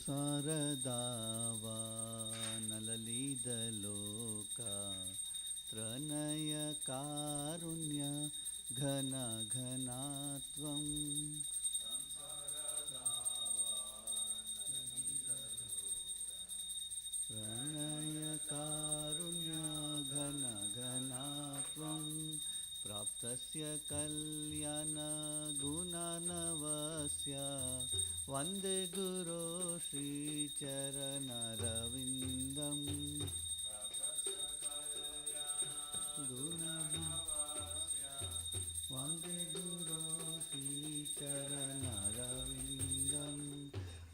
संसारदावा नललिदलोका त्रनय कारुण्य घन घनात्वं प्रणय कारुण्य घन घनात्वं प्राप्तस्य कल्याण गुणनवस्य वन्दे गुरो श्रीचरणरविन्दं वन्दे गुरो श्रीचरणरविन्दं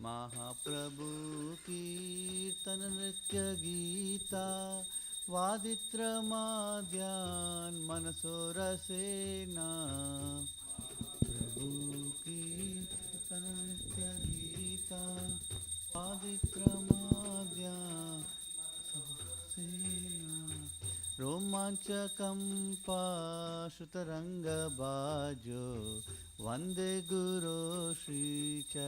महाप्रभु कीर्तन नृत्य गीता वादित्रमाद्यान् मनसो रसेना प्रभु कीर्तन नृत्य गीता वादित्रमाद्यान् रसेना रोमाञ्चकम्पा श्रुतरङ्गबाजो वन्दे गुरो श्रीचरणरविन्दं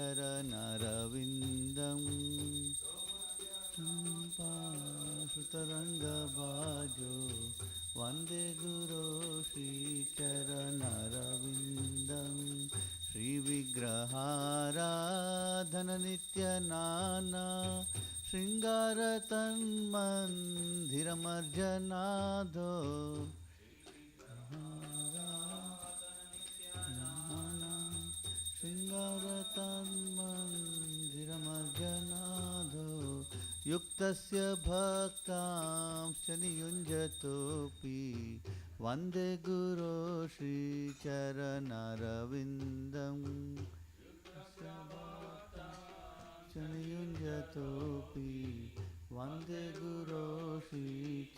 श्रुतरङ्गबाजो वन्दे गुरो श्रीचरणरविन्दं श्रीविग्रहाराधननित्यनाना शृङ्गारतन्मन्दिरमर्जनाधो शृङ्गारतन्मन्दिरमर्जनाधो युक्तस्य भक्तांश्च नियुञ्जतोऽपि वन्दे गुरो श्रीचरणरविन्दं नियुञ्जतोऽपि वन्दे गुरो श्रीचरणरविन्दं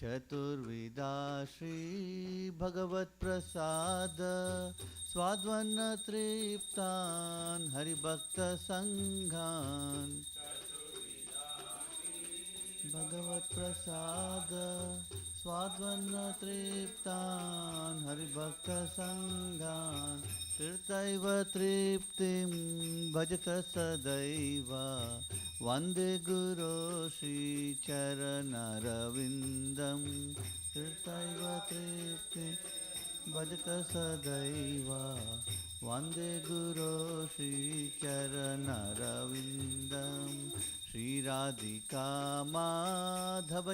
चतुर्विधा श्रीभगवत्प्रसाद स्वाद्वन्नतृप्तान् हरिभक्तसङ्घान् भगवत्प्रसाद स्वाद्वन्नतृप्तान् हरिभक्तसङ्घान् कृतैव तृप्तिं भजत सदैव वन्दे गुरो श्रीचरणरविन्दं कृतैव तृप्तिं भजत सदैव वन्दे गुरो श्रीचरणरविन्दं श्रीराधिका माधवयोरपारा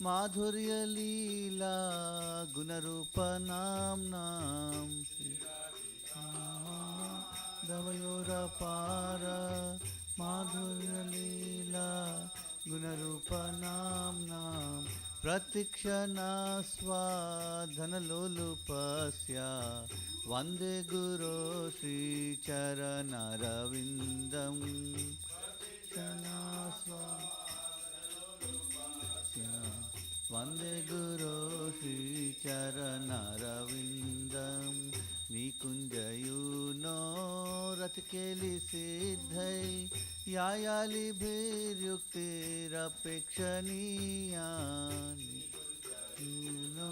माधुर्यलीला गुणरूपनाम्नां माधवयोरपारा माधुर्यलीला गुणरूपनाम्नां प्रतीक्षणास्वाधनलोलुपस्य वन्दे गुरो श्रीचरणरविन्दं वन्दे गुरो श्रीचरणरविन्दं निकुञ्जयूनो रथकेलिसिद्धै यायालिभिर्युक्तिरपेक्षणीया यूनो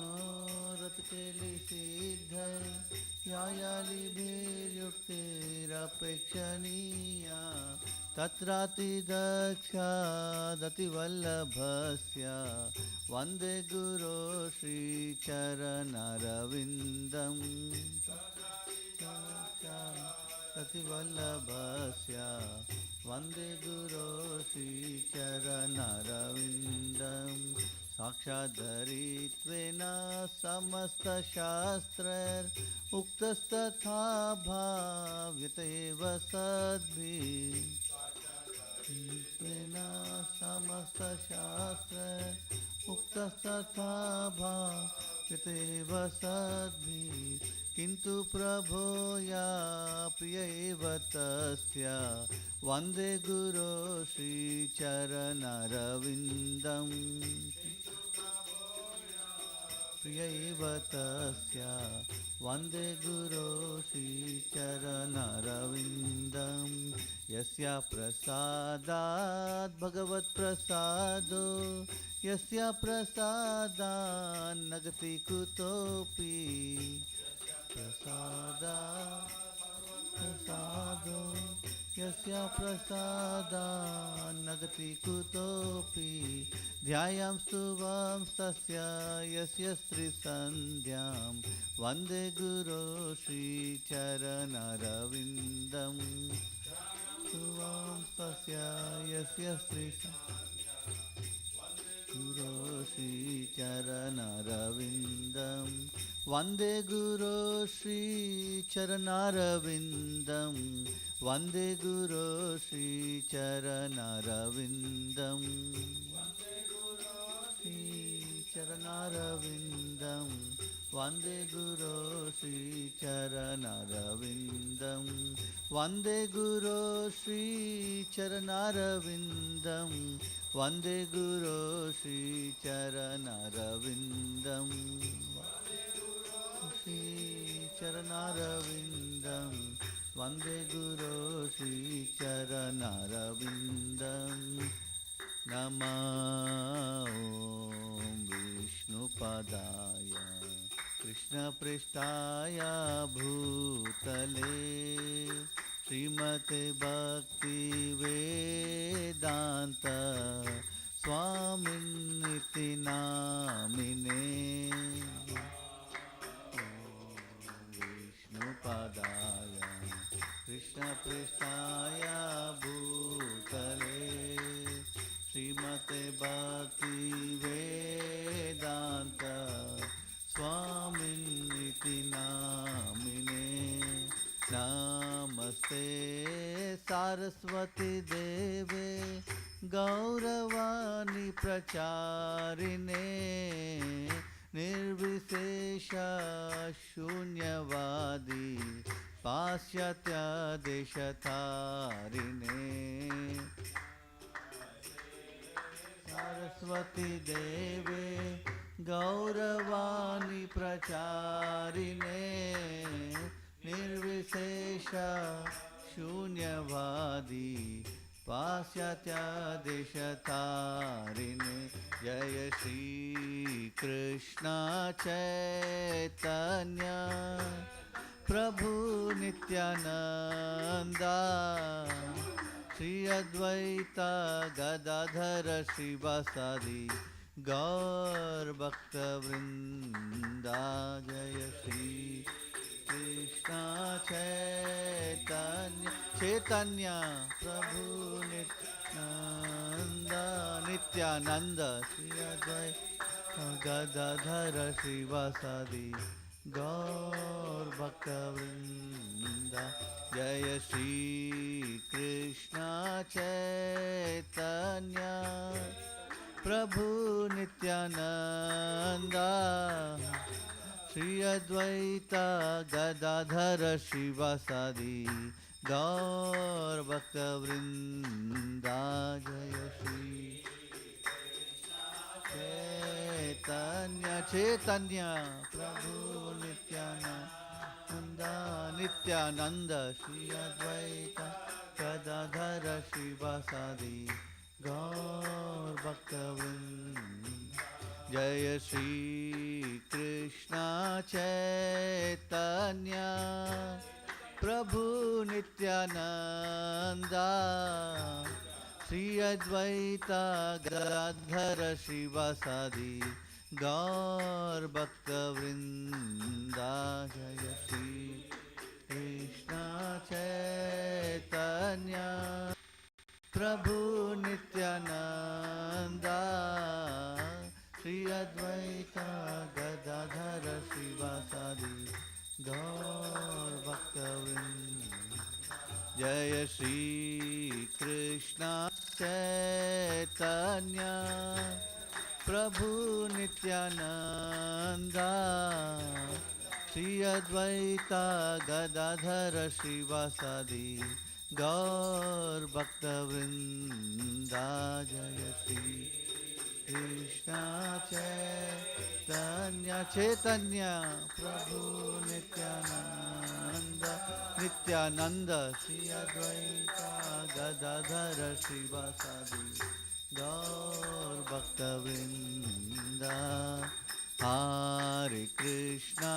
रथकेलिसिद्धै यायालिभिर्युक्तिरपेक्षणीया तत्रातिदक्षादतिवल्लभस्य वन्दे गुरो श्रीचरणरविन्दं ततिवल्लभस्य वन्दे गुरो श्रीचरणरविन्दं साक्षाद्धरित्वेन समस्तशास्त्रैरुक्तस्तथा भाव्यत एव सद्भिः समस्तशास्त्रैरुक्तस्तथा भाव्यत एव सद्भिः किन्तु प्रभो या प्रिय एव तस्य वन्दे गुरो श्रीचरणरविन्दं प्रिय एव तस्य वन्दे गुरो श्रीचरणरविन्दं यस्य प्रसादात् भगवत्प्रसादो यस्य प्रसादान् न गति कुतोऽपि प्रसादात् प्रसादो यस्य प्रसादान्नगति कुतोऽपि ध्यायां स्तुवां तस्य यस्य श्रीसन्ध्यां वन्दे गुरो श्रीचरणरविन्दं स्तुवां तस्य यस्य गुरो श्रीचरणरविन्दं वन्दे गुरो श्रीचरणरविन्दं वन्दे गुरो श्रीचरणरविन्दं श्रीचरणरविन्दं वन्दे गुरो श्रीचरणरविन्दं वन्दे गुरो श्रीचरणरविन्दं वन्दे गुरो श्रीचरणरविन्दं श्रीचरणरविन्दं वन्दे गुरो श्रीचरणरविन्दं नमो विष्णुपदाय कृष्णपृष्ठाय भूतले श्रीमते भक्तिवेदान्त स्वामिन्निति नामिने विष्णुपदाय कृष्णपृष्ठाय भूतले श्रीमते भक्तिवेदान्त स्वामिन्निति नामिने नमस्ते सारस्वती देवे गौरवाणी प्रचारिणे निर्विशेष शून्यवादी पाश्चात्यदेशतारिणे सरस्वती देवे गौरवाणी प्रचारिणे निर्विशेष शून्यवादी पाश्चात्यदेशतारिणे जय श्री कृष्ण चैतन्य प्रभु नित्यानंदा श्री अद्वैत गदाधर श्रीवासादि गौर भक्तवृंदा जय श्री कृष्ण चैतन्य चैतन्य प्रभु नित्यानंद श्री अद्वैत गदाधर श्रीवासादि गौर भक्तवृंदा जय श्री कृष्ण चैतन्य प्रभु नित्यानंदा श्री अद्वैत गदाधर श्रीवासादि गौर भक्तवृंदा जय श्री चैतन्य चैतन्य प्रभु नित्यानंद श्री अद्वैत गदाधर श्रीवासादि गौर भक्तवृंद जय श्री कृष्ण चैतन्य प्रभु नित्यानंदा श्री अद्वैत गदाधर श्रीवासादि गौर भक्तवृंदा जय श्री कृष्ण चैतन्य प्रभु नित्यानंदा श्री अद्वैत गदाधर श्रीवासादि गौर भक्तवृंद जय श्री कृष्ण चैतन्य प्रभु नित्यानंदा श्री अद्वैत गदाधर श्रीवासादि गौर भक्तवृंदा जय श्री कृष्ण चैतन्य चैतन्य प्रभु नित्यानंद श्री अद्वैत गदाधर श्रीवासादि गौर भक्तवृंदा हरे Krishna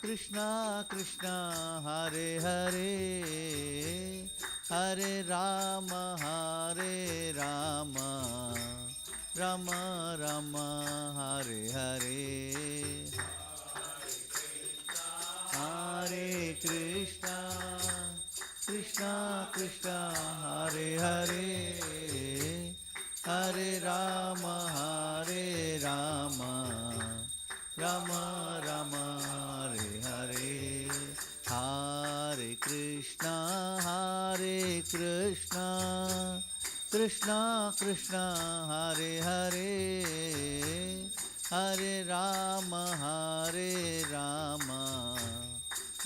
Krishna Krishna Hare Hare Hare Rama Rama Rama Hare Hare Hare Krishna Krishna Krishna Hare Hare Hare Rama Rama Rama Hare Hare Hare Krishna Krishna Krishna Hare Hare Hare Rama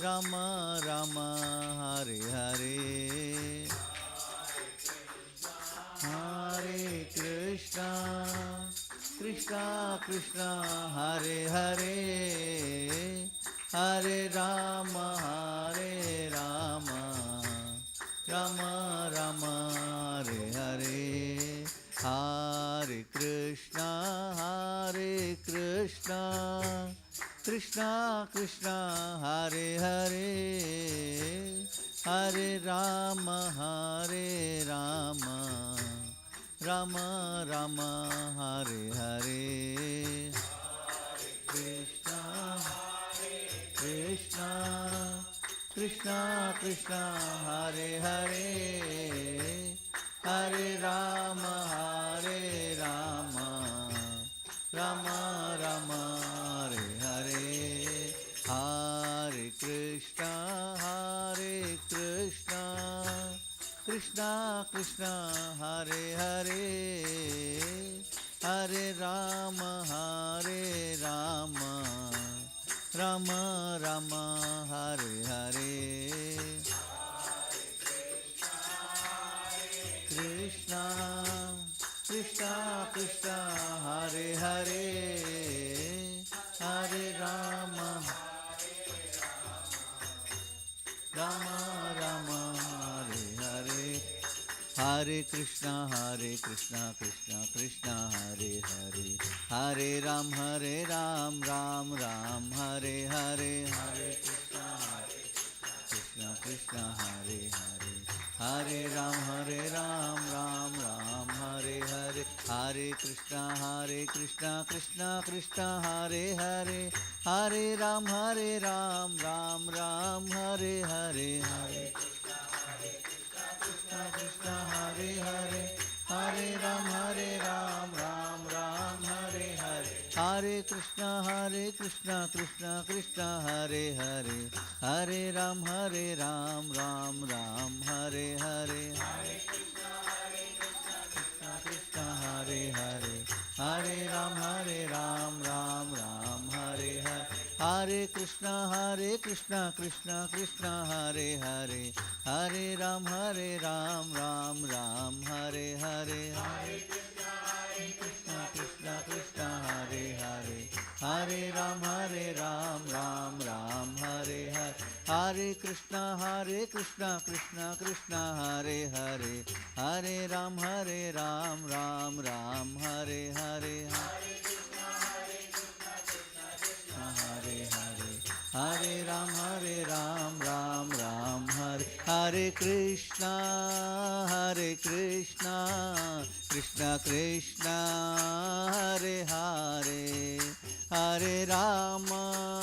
Rama Rama Hare Hare Hare Krishna Krishna Krishna Hare Hare Hare Rama Rama Rama Hare Hare Hare Krishna Krishna Krishna Hare Hare Hare Rama Rama Rama Hare Hare Krishna Krishna Krishna Krishna Hare Hare Hare Rama Rama Rama Hare Hare Hare Krishna Krishna Krishna Hare Hare Hare Rama Rama Rama Hare Hare Krishna Krishna Krishna Hare Hare Hare Rama Rama Hare Hare Hare Krishna Krishna Krishna Hare Hare Hare Ram Ram Hare Hare Hare Krishna Krishna Hare Hare Hare Ram Ram Hare Hare Hare Krishna Krishna Krishna Hare Hare Hare Ram Ram Hare Hare Hare Krishna Hare Hare Hare Ram Ram Hare Hare Hare Krishna Krishna Krishna Hare Hare Hare Ram Ram Hare Hare Hare Krishna Hare Hare Hare Ram Ram Hare Hare Hare Krishna Krishna Krishna Hare Hare Hare Ram Ram Hare Hare Hare Krishna Krishna Hare Hare Hare Ram Ram Hare Hare Hare Krishna Krishna Krishna Hare Hare Hare Ram Ram Hare Hare Hare Hare Hare Ram Hare Hare Krishna Krishna Krishna Hare Hare Hare Rama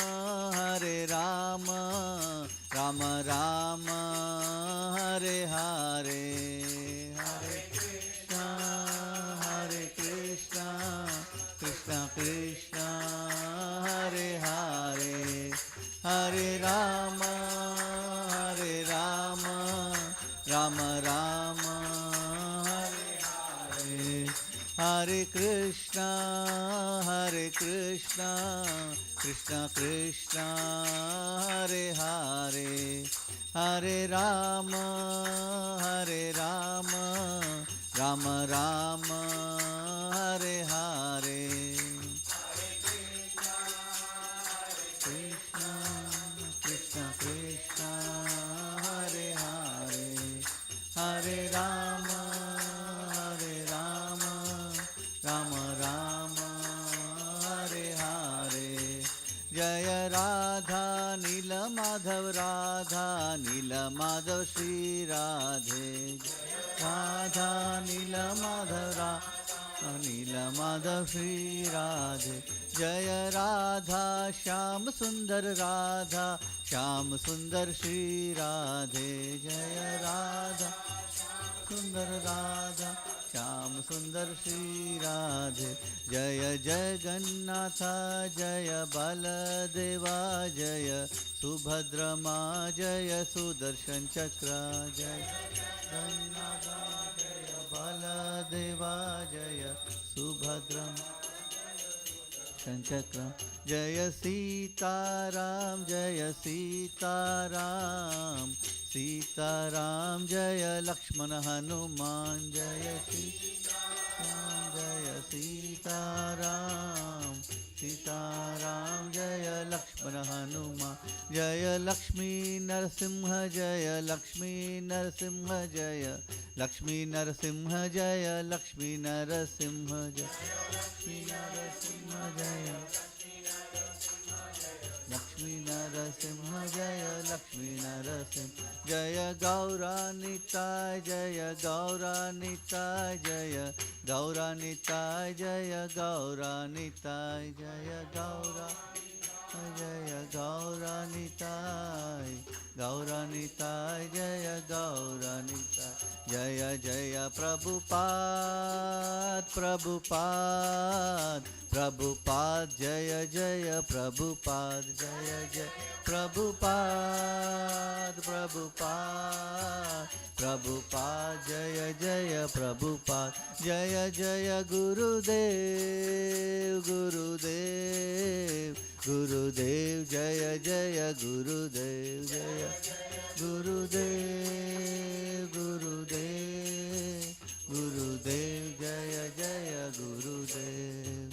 Rama Rama Hare Hare Hare Krishna Krishna Krishna Hare Hare Hare Rama Rama Rama Hare Hare Hare Krishna Krishna Krishna Hare Hare Hare Rama Rama Rama Hare Hare Krishna Krishna Hare Hare Hare Rama Rama Rama Hare Hare Jaya Radha Madhav Shri Radhe Radha नील माधव नील माधव श्री राधे जय राधा श्याम सुंदर राधा श्याम सुंदर श्री राधे जय राधा सुंदर राधा श्याम सुंदर श्री राधे जय जगन्नाथ जय बलदेवा जय सुभद्रमा जय सुदर्शन चक्र जय जगन्नाथ जय बलदेवा जय सुभद्रमा चक्र जय सीताराम जय सीताराम सीताराम जय लक्ष्मण हनुमान जय सीताराम जय सीताराम सीताराम जय लक्ष्मण हनुमान जय लक्ष्मी नरसिंह जय लक्ष्मी नरसिंह जय लक्ष्मी नरसिंह जय लक्ष्मी नरसिंह जय लक्ष्मी नरसिंह जय लक्ष्मी नरसिंह जय लक्ष्मी नरसिंह जय गौरानिताय जय गौरानिताय जय गौरानिताय जय गौरानिताय जय गौरा जय गौरानिताय गौरानिताय जय गौरानिताय जय जय प्रभुपाद प्रभुपाद प्रभुपाद जय जय प्रभुपाद जय जय प्रभुपाद प्रभुपाद प्रभुपाद जय जय प्रभुपाद जय जय गुरुदेव गुरुदेव गुरुदेव जय जय गुरुदेव जय गुरुदेव गुरुदेव गुरुदेव जय जय गुरुदेव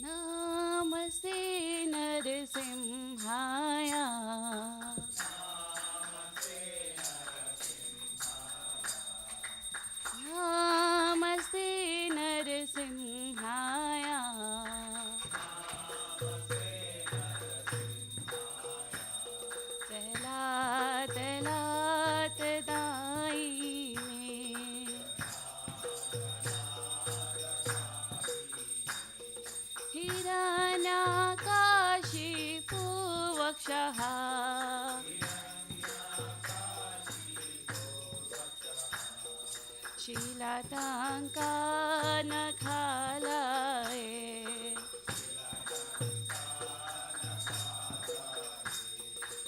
नमस्ते नरसिंहाय नमस्ते नरसिंहाय तलात तलात दायिने हिरण्याकाशी पूवक्षः शीलाताङ्कानखालये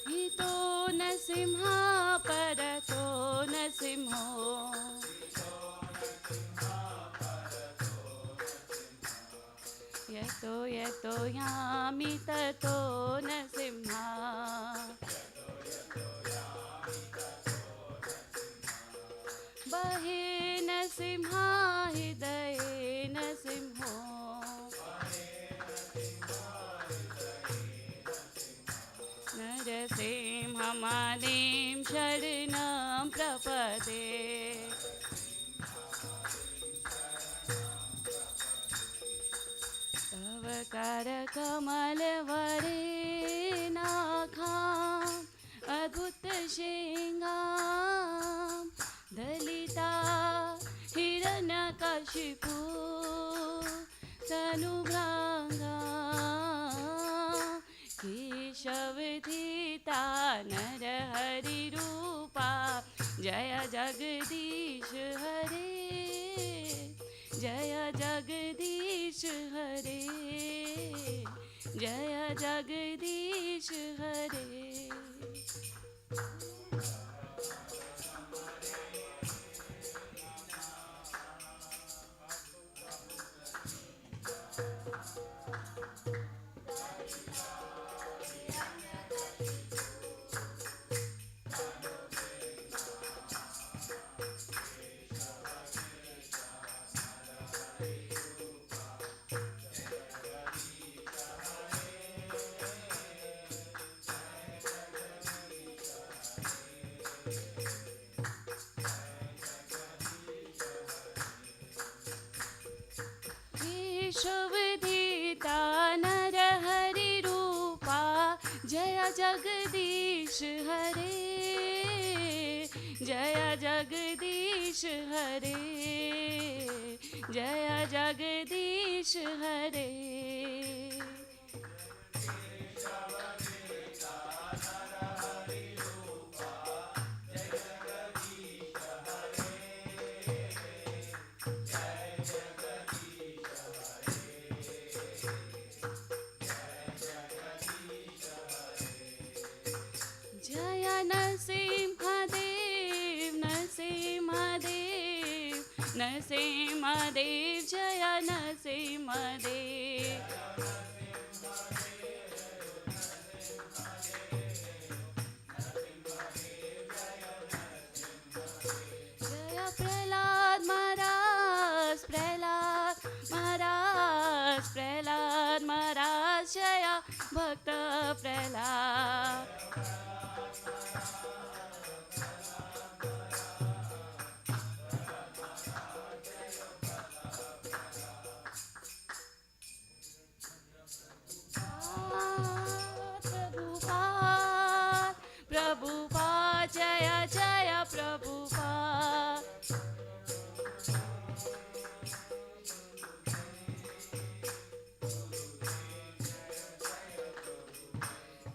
हितो नरसिंहा परतो नरसिंहो यतो यतो यामि ततो नरसिंहा बहे नरसिंहा हृदये नरसिंहो नरसिंहमादिं शरणं प्रपदे कर कमल वरे नाखां अद्भुत श्रृंगार दलिता हिरण्यकशिपु तनुभृंगा केशवधीता नरहरि रूपा जय जगदीश हरे जय जगदीश हरे जय जगदीश हरे केशवधीता नरहरि रूपा जय जगदीश हरे जय जगदीश हरे जय जगदीश हरे जय नरसिंहदेव नरसिंहदेव नरसिंहदेव जय नरसिंहदेव जय प्रहलाद महाराज प्रहलाद महाराज प्रहलाद महाराज जय भक्त प्रहलाद प्रभुपाद प्रभुपाद जय जय प्रभुपाद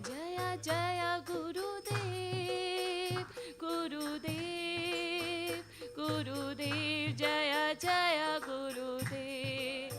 जय जय गुरुदेव गुरुदेव गुरुदेव जय जय गुरुदेव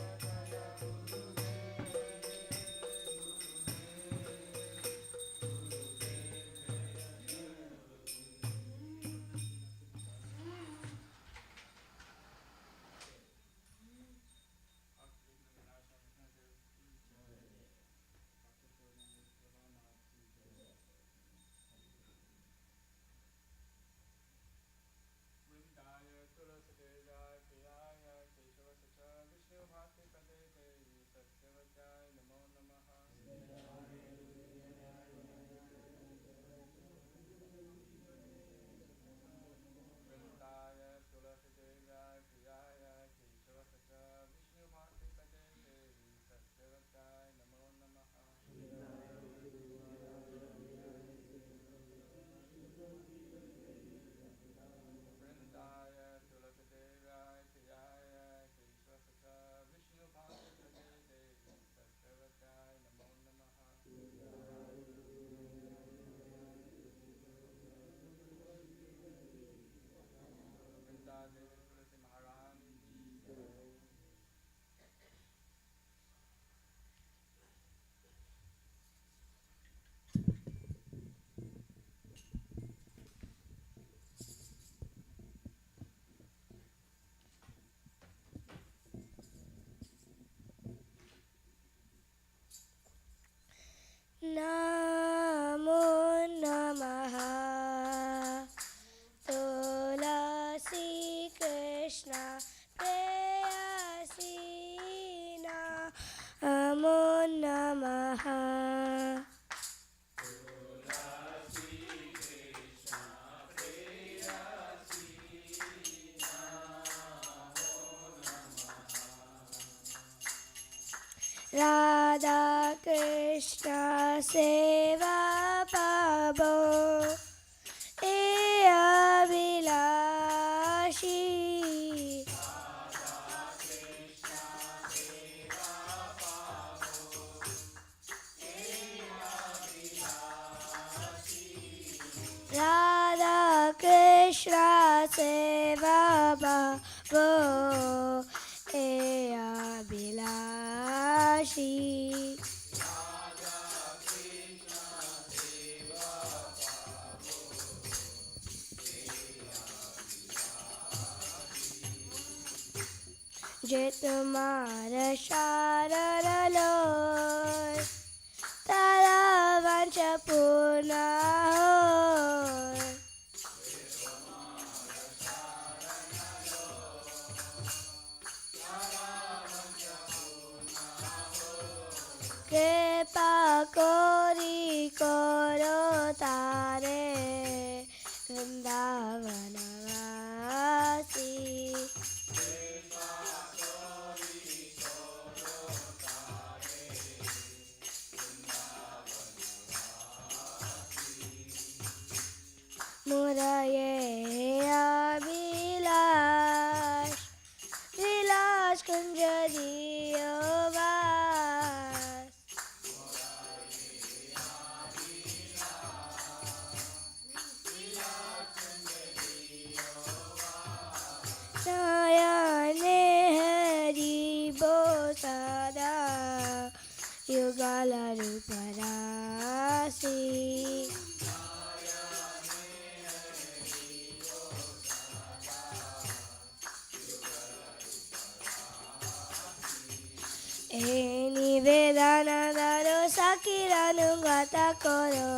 वृंदाय तुलसीदेवाय प्रियाय केशवस्य राधा कृष्ण सेवा पावो ए अभिलाषी राधा कृष्ण सेवा पावो ए अभिलाषी जे तुम्हारा शरण लोय तारा वंश पूर्ण होय कृपा कोरी करो तारे वृंदावनवासी मुराये अभिलाष विलास कुंज दियो वास नयने हरि बो सदा युगल रूपरासी ए निवेदन करो सखीरानुगत करो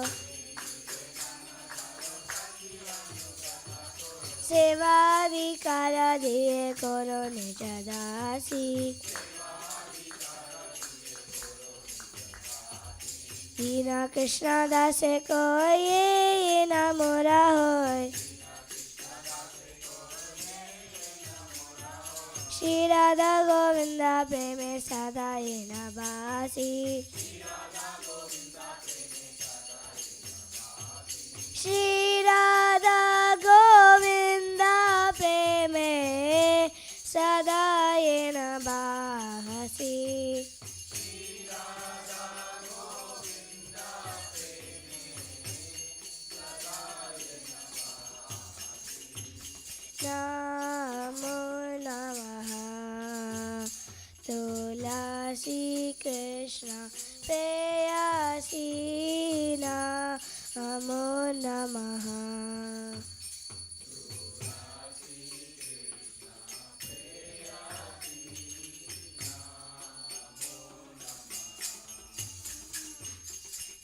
सेवाधिकार दिए करो निज दासी दीन कृष्ण दासे को ये ना मोरा होय श्री राधा गोविंदा प्रेमे सदा ये नबासी श्री राधा गोविंदा प्रेमे सदा ये नबासी नमो नमः तुलसी कृष्ण प्रेयसी नमो नमः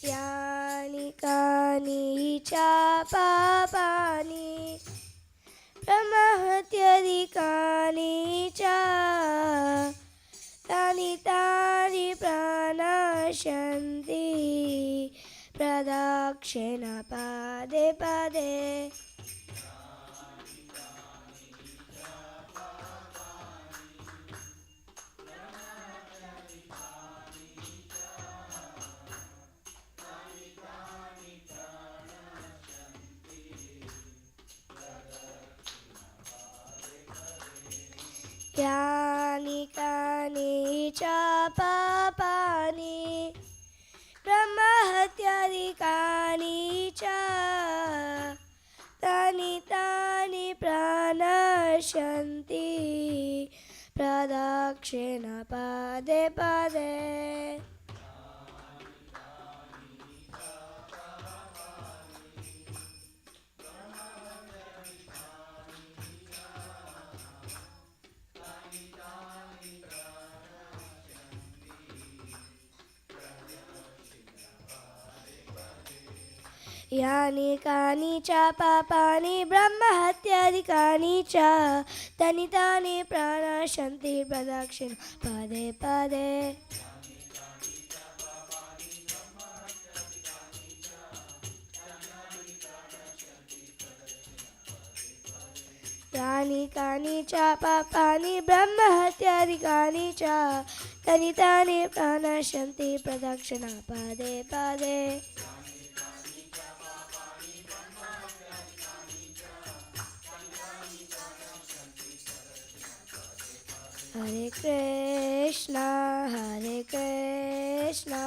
यानि कानि च पापानि प्रमहत्यधिकानि च तानि तानि प्रणश्यन्ति प्रदक्षिण पदे पदे यानि कानि च पापानि ब्रह्महत्यादिकानि च तानि तानि प्रणश्यन्ति प्रदक्षिण पदे पदे यानि कानि च पापानि ब्रह्महत्यादिकानि च तानि तानि प्रणश्यन्ति प्रदक्षिण पदे पदे यानि कानि च पापानि ब्रह्महत्यादिकानि च tani tani pranashanti pradakshina pade pade. Hare Krishna, Hare Krishna,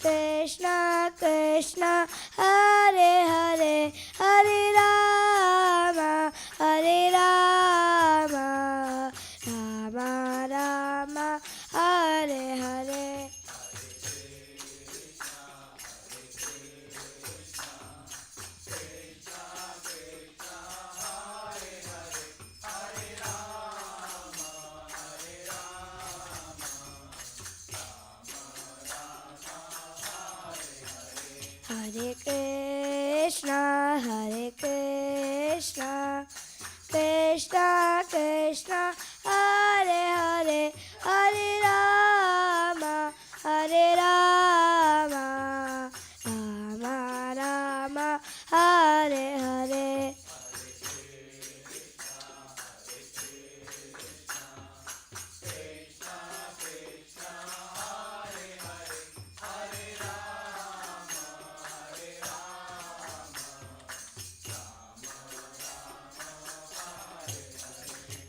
Krishna Krishna, Hare Hare, Hare Rama, Hare Rama, Rama Rama, Hare Hare. Hare Krishna, Hare Krishna, Krishna Krishna, Hare Hare, Hare Rama, Hare Rama, Rama Rama, Hare Hare.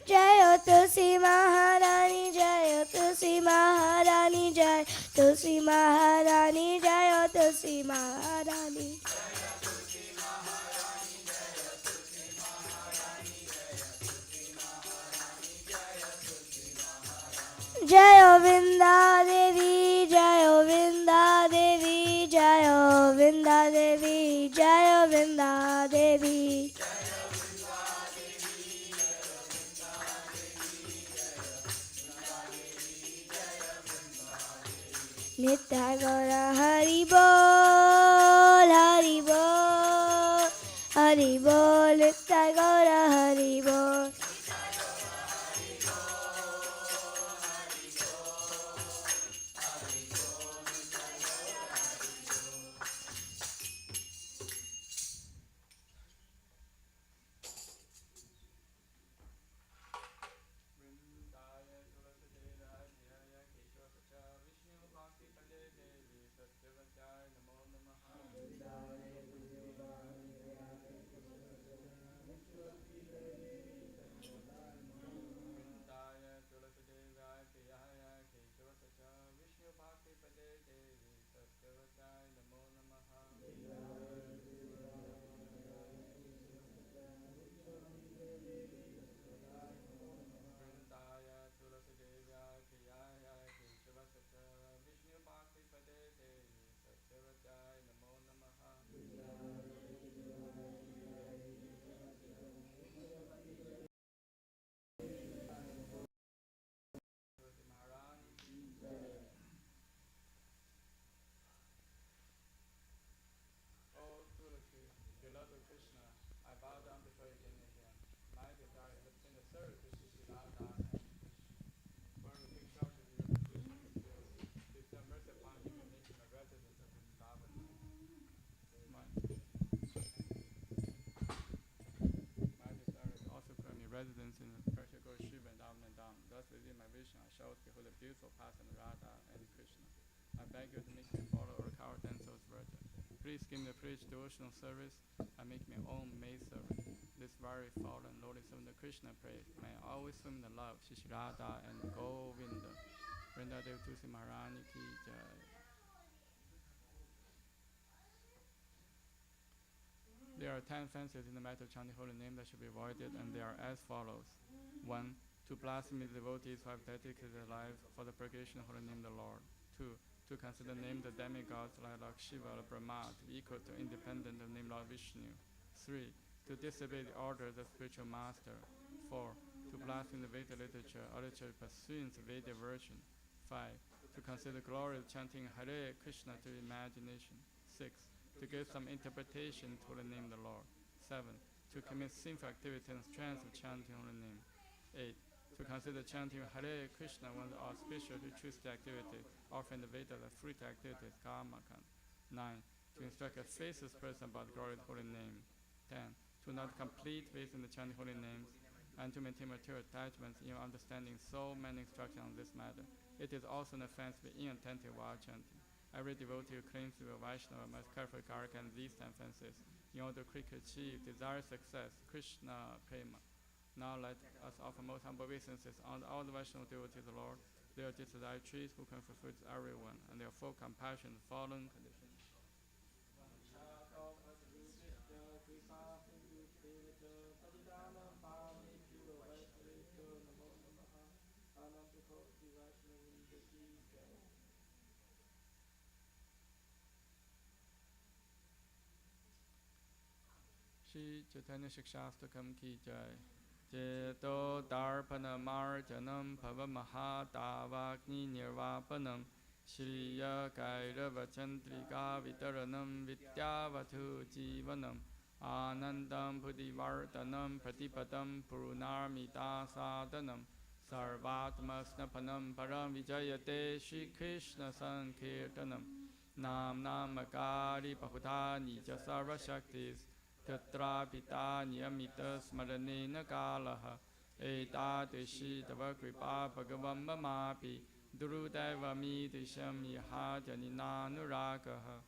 जय तुलसी महारानी, जय तुलसी महारानी, जय तुलसी महारानी, जय तुलसी महारानी. जय वृंदा देवी, जय वृंदा देवी, जय वृंदा देवी, जय वृंदा देवी. नित्य गौर हरि बोल, हरि बोल, हरि बोल, नित्य गौर हरि बोल. Residence in practical Shiva and Dam. Thus within my vision I shall behold the beautiful path of Radha and Krishna. I beg you to make me follow or cover Dancer's virgin. Please give me the privilege devotional service and make me own maid servant. This very fallen lowly servant of Krishna prays. May I always swim in the love, Shri Radha and Govinda. Vrinda Dev Tulsi Maharani Ki Jai. There are 10 offenses in the matter of chanting holy name that should be avoided, and they are as follows. 1. To blaspheme the devotees who have dedicated their lives for the purgation of holy name of the Lord. 2. To consider the name of the demigods like Lord Shiva or Brahma to be equal to independent of the name Lord Vishnu. 3. To disobey the orders of spiritual master. 4. To blaspheme the Vedic literature or literature pursuant to Vedic version. 5. To consider the glory of chanting Hare Krishna to imagination. 6. To give some interpretation to the name of the Lord. 7. To commit sinful activity and strength of chanting holy name. 8. To consider chanting Hare Krishna one of the auspicious to choose the activity, offering the Veda the fruit activities, karma. 9. To instruct a faithless person about the glory of the holy name. 10. To not complete faith in the chanting holy names, and to maintain material attachments in your understanding so many instructions on this matter. It is also an offense to be inattentive while chanting. Every devotee who claims to be a Vaishnava must carefully guard against these offenses in order to quickly achieve desired success, Krishna prema. Now let us offer most humble obeisances on all the Vaishnava devotees, Lord. They are just thy trees who can fulfill everyone, and they are full of compassion, fallen conditions. Shri Chaitanya Shikshastakam ki jai. Jeto darpana marjanam pavamahadavagni nirvapanam Shriya kairava chandrika vitaranam vidyavatu jivanam Anandam buddhivardhanam pratipadam purnarmita sadhanam Sarvatmasnapanam param vijayate Shri Krishna sankirtanam Nam namakari pahuta nija sarva shaktis Tatra pita niyamita smaranena kalaha Etadrishi tava kripa bhagavam mamapi Durudevami disham yaha janinanuragaha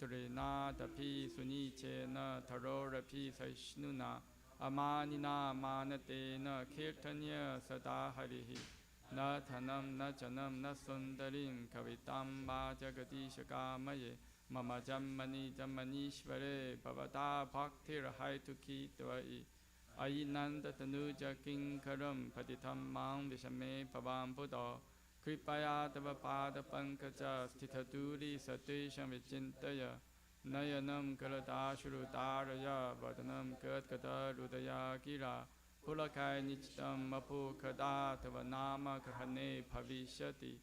Trinadapi sunichena tarorapi saishnuna Amanina manatena kirtanya sada harihi Na thanam na janam na sundarim kavitam va jagadishakamaye Mama jammani jammanishvare bhavata bhaktir haituki tvai Ainanda tanuja kinkaram patitam mang vishame pavam buddha Kripaya tava pada pankaja stithaturi satesham vichintaya Nayanam kaladashrutaraya vadanam katkata rudaya gira Pulakai nichitam mapu kada tava nama krahane bhavishyati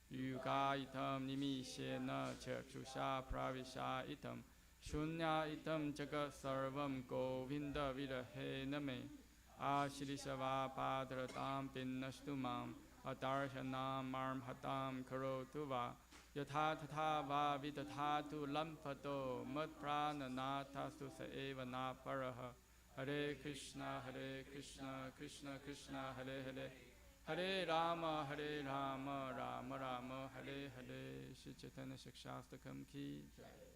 Yuga itam nimishena chakshusha pravisha itam Shunya itam jagat sarvam govinda vidahe name Ashirishava padratam pinnashtumam Adarshanam marmhatam karotuva Yatha tatha va vidathatu lampato Mat prananatastu sa eva na paraha Hare Krishna, Krishna Krishna, Hare Hare Hare Rama, Rama Rama, Hare Hare. Shri Chaitanya Shikshastakam ki jai.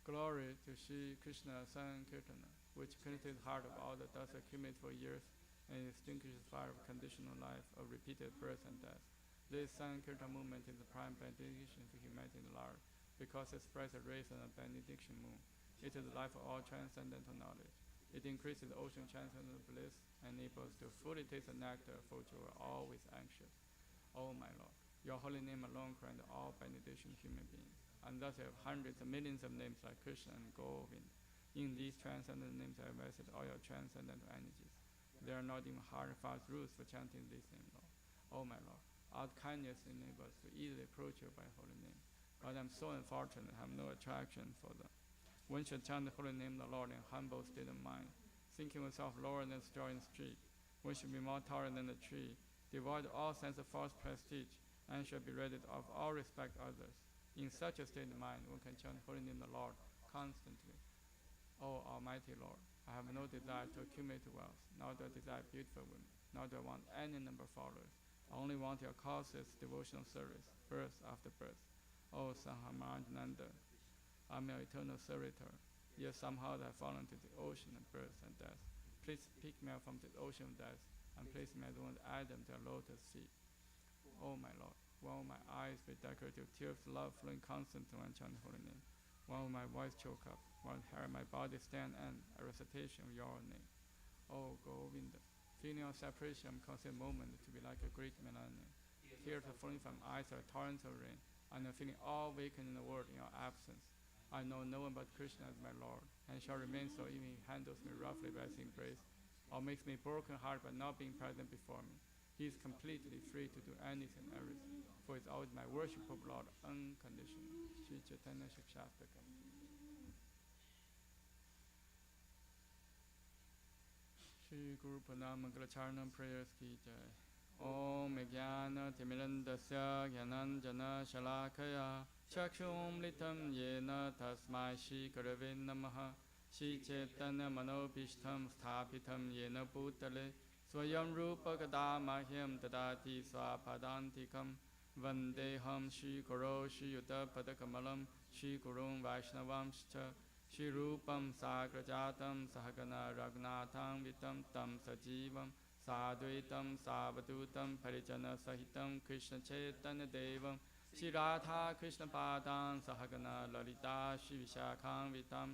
Glory to Shri Krishna Sankirtana, which penetrates the heart of all that thus accumulates for years and extinguishes the fire of conditional life of repeated birth and death. This Sankirtan movement is the prime benediction for humanity in the Lord, because it spreads a rays and a benediction moon. It is the life of all transcendental knowledge. It increases the ocean transcendental bliss and enables to fully taste the nectar for which we are always anxious. O my Lord, your holy name alone grants all benediction human beings, and thus you have hundreds of millions of names like Krishna and Govind. In these transcendental names I have vested all your transcendental energies. There are not even hard and fast rules for chanting these names, Lord. O my Lord, our kindness enables us to easily approach you by holy name, but I am so unfortunate I have no attraction for them. One should chant the holy name of the Lord in humble state of mind, thinking oneself lower than the straw in the street. One should be more tolerant than the tree, devoid of all sense of false prestige, and should be ready to offer all respect to others. In such a state of mind, one can chant the holy name of the Lord constantly. O Almighty Lord, I have no desire to accumulate wealth, nor do I desire beautiful women, nor do I want any number of followers. I only want your causeless devotional service, birth after birth. O Sahamarjananda, I am your eternal servitor, yet somehow I have fallen into the ocean of birth and death. Please pick me up from the ocean of death and place me as one of Adam to a lotus seat. O my Lord, while my eyes be decorated with tears of love flowing constantly when chanting holy name, while my voice choke up, while hair my body stand and a recitation of your name. O Govinda, feeling of separation causes a moment to be like a great millennium. Tears are falling from eyes like torrents of rain, and I'm feeling all vacant in the world in your absence. I know no one but Krishna as my Lord, and shall remain so even if he handles me roughly by his grace, or makes me broken heart by not being present before me. He is completely free to do anything and everything, for he is always my worshipful Lord unconditionally. Shri Chaitanya Shikshastakam. Shri Guru Pranam Mangala Charanam prayers ki jai. Om Jnana Timirandasya Jnananjana Shalakaya Chakshum Litam Yena Tasmai Shri Gurave Namaha Shri Chaitanya Manobishtam Sthapitam Yena Bhutale Swayam Rupa Kada Mahyam Tadati Swapadantikam Vandeham Shri Guru Shri Yuta Padakamalam Shri Gurun Vaishnavam Shri Rupam Sagrajatam Sahagana Raghunatham Vitam Tam Sajivam Sadvaitam Savadutam Parijana Sahitam Krishna Chaitanya Devam Shri Radha Krishna Padam Sahagana Lalita Shri Vishakham Vitam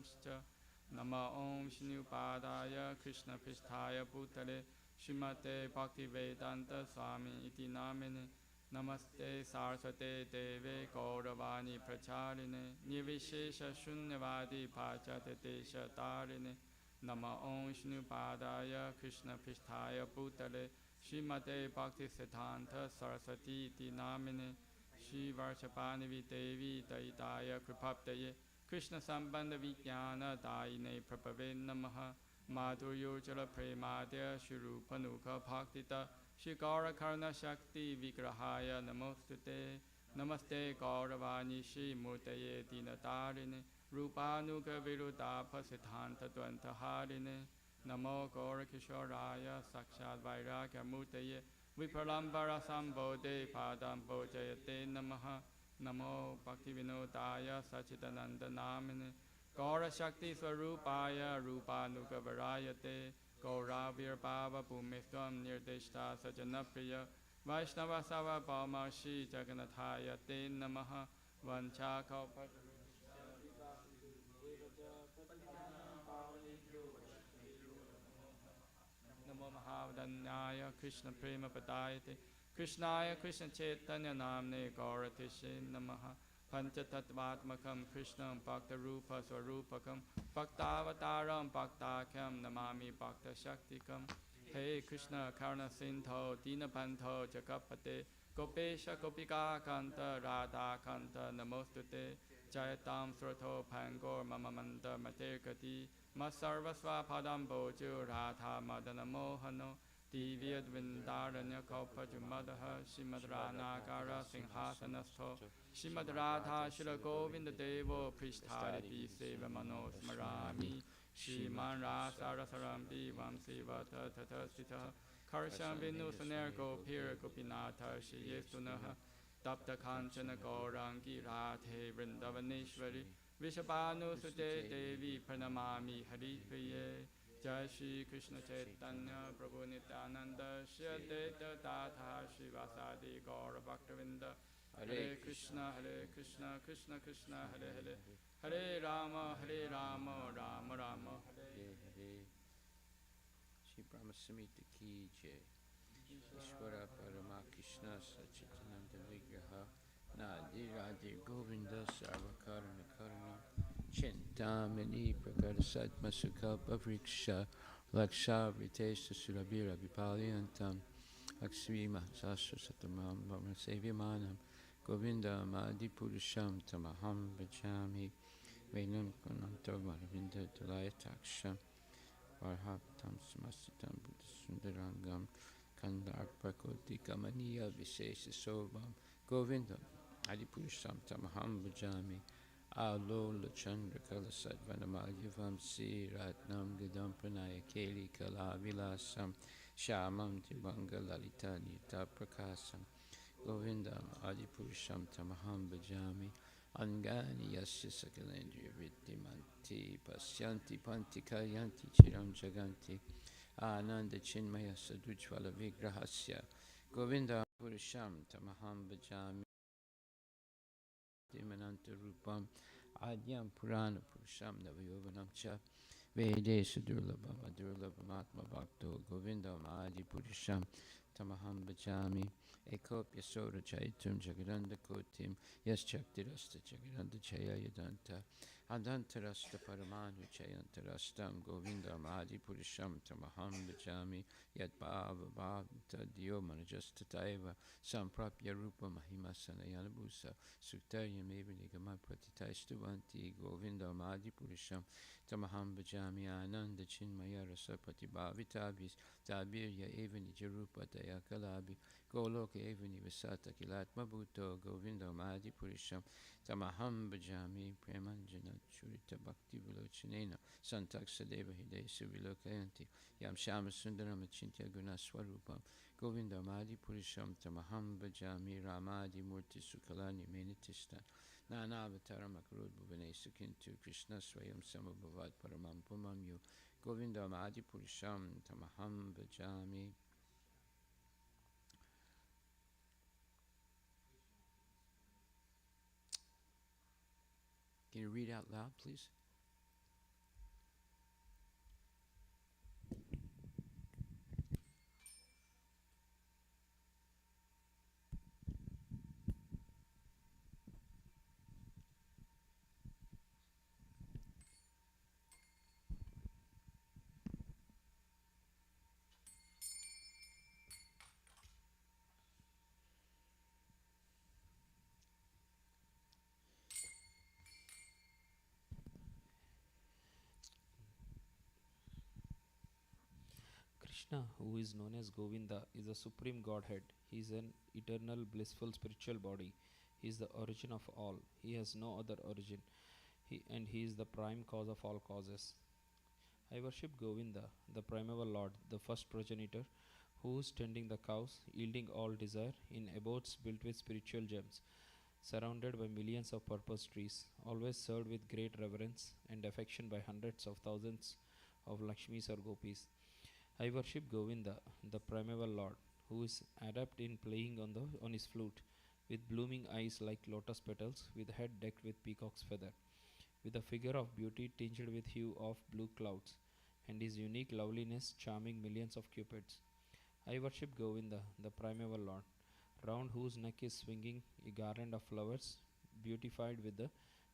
Nama Om Shri Padaya Krishna Pristhaya Bhutale Srimate Bhaktivedanta Swami Iti Namine Namaste Saraswate Deve Gauravani Pracharine Nirvishesha Shunyavadi Pachate Desha Tarine Nama Om Shri Padaya Krishna Pristhaya Bhutale Srimate Bhakti Siddhanta Saraswati Iti Namine Shri Varshapani Devi Daitaya Kripaptaye Krishna Sambandha Vijnana Daine Prabhave Namaha Madhuryochara Premadya Shirupanuka Bhaktita Shikara Karna Shakti Vigrahaya Namostute Namaste Gauravani Shri Murtaye Dinatarine Rupanuga Viruddha Pasiddhanta Dvantaharine Namo Gaura Kishoraya Sakshat Vairagya Murtaye Vipralambara Sambodhe Padam Bojayate Namaha Namo Bhaktivinodaya Sachidananda Namine Gaura Shakti Swarupaya Rupanuga Varayate Gauravir Bhava Bhumistvam Nirdeshta Sajanapriya Vaishnava Sava Bhaumarshi Jaganathaya Te Namaha Vancha Namo Mahavadanyaya Krishna Prema Padayate Krishnaya Krishna Chaitanya Namne Gauratishe Namaha Panchatattvatmakam Krishnam Bhakta Rupa Swarupakam Bhaktavataram Bhaktakham Namami Bhakta Shaktikam Hey Krishna Karna Sindho Dinabandho Jagapate Gopesha Gopika Kanta Radha Kanta Namostute Jayatam Srato Pangor Mamamanda Matergati Masarvasva Padam Bojo Radha Madana Mohano Divya Dvindaranya Kalpa Jumadaha Shimad Ranagara Singhasanasto Shimad Radha Shila Govinda Devo Prishtari Seva Manos Marami Shiman Rasa Rasarambi Vamsi Vata Tata Sita Karsham Vinu Sanergo Pir Gopinata Shiyestunaha Tapta Kanchana Gaurangi Radhe Vrindavaneshwari Vishabhanu Sute Devi Pranamami Hari Priye Jai Shri Krishna Chaitanya Prabhu Nityananda Shri Advaita Tata Shri Vasadi Gaura Bhaktavinda Hare Krishna Krishna Krishna Hare Hare Hare Rama Rama Rama Hare Hare Shri Brahma Samhita Ki Jai Ishvara Parama Krishna Sachitananda Vigraha Nadi Radhi Govinda Sarvakarana Karana Chintamani Prakara Sadma Sukalpa Vriksha Laksha Vritesha Surabhira Vipaliantam Aksvi Mahasasra Satamam Bhavana Sevyamanam Govinda Madi Purusham Tamaham Bhajami Venam Kunantam Varavinda Dalayataksha Varhaptam Samasitam Buddhasundarangam Kandar Prakoti Kamaniya Vishesha Sobham Govindam Adipurusham Tamaham Bhajami Alola Chandra Kalasad Vanamalyavam Si Ratnam Gadam Pranaya Keli Kala Vilasam Shamam Tibanga Lalita Nita Prakasam Govindam Adipurusham Tamaham Bhajami Angani Yasya Sakalendriya Viddimanti Pasyanti Pantika Yanti Chiram Jaganti Ananda Chinmaya Sadujvala Vigrahasya Govinda Purusham Tamaham Bhajami Dimananta Rupam Adyam Purana Purusham Navayovanam Cha Vede Sudurlabham Adurlabham Atma Bhakto Govindam Adi Purusham Tamaham Bhajami Ekopya Sora Chaitum Jagadanda Kotim Yas Chaktirasta Jagadanda Chaya Yadanta Adantarasta Paramanu Chayantarastam Govindam Adi Purusham Tamaham Bhajami Yad Bhava Bhavta Dio Manajastataiva Samprapya Rupa Mahima Sanayana Bhusa Suktaryam Eva Nigama Pratitaistuvanti Govindam Adi Purusham Tamaham Bhajami Ananda Chinmaya Rasa Patibhavitabhis Tabirya Eva Nijarupa Dayakalabi Goloka Evani Vasata Kilatma Bhutto Govindo Madi Purisham Tamaham Bhajami Premanjana Churita Bhakti Vilochanena Santaksa Deva Hide Suvilokayanti Yam Shama Sundaram Achintya Guna Swarupam Govindo Madi Purisham Tamaham Bhajami Ramadi Murti Sukalani Menitista Nana Avataram Akarud Bhuvane Sukintu Krishna Swayam Samabhavad Paramam Pumam Yu Govindo Madi Purisham Tamaham Bhajami. Can you read out loud, please? Krishna, who is known as Govinda, is a supreme godhead. He is an eternal, blissful spiritual body. He is the origin of all. He has no other origin. He is the prime cause of all causes. I worship Govinda, the primeval Lord, the first progenitor, who is tending the cows, yielding all desire, in abodes built with spiritual gems, surrounded by millions of purpose trees, always served with great reverence and affection by hundreds of thousands of Lakshmis or Gopis. I worship Govinda, the primeval Lord, who is adept in playing on his flute, with blooming eyes like lotus petals, with head decked with peacock's feather, with a figure of beauty tinged with hue of blue clouds, and his unique loveliness charming millions of cupids. I worship Govinda, the primeval Lord, round whose neck is swinging a garland of flowers, beautified with the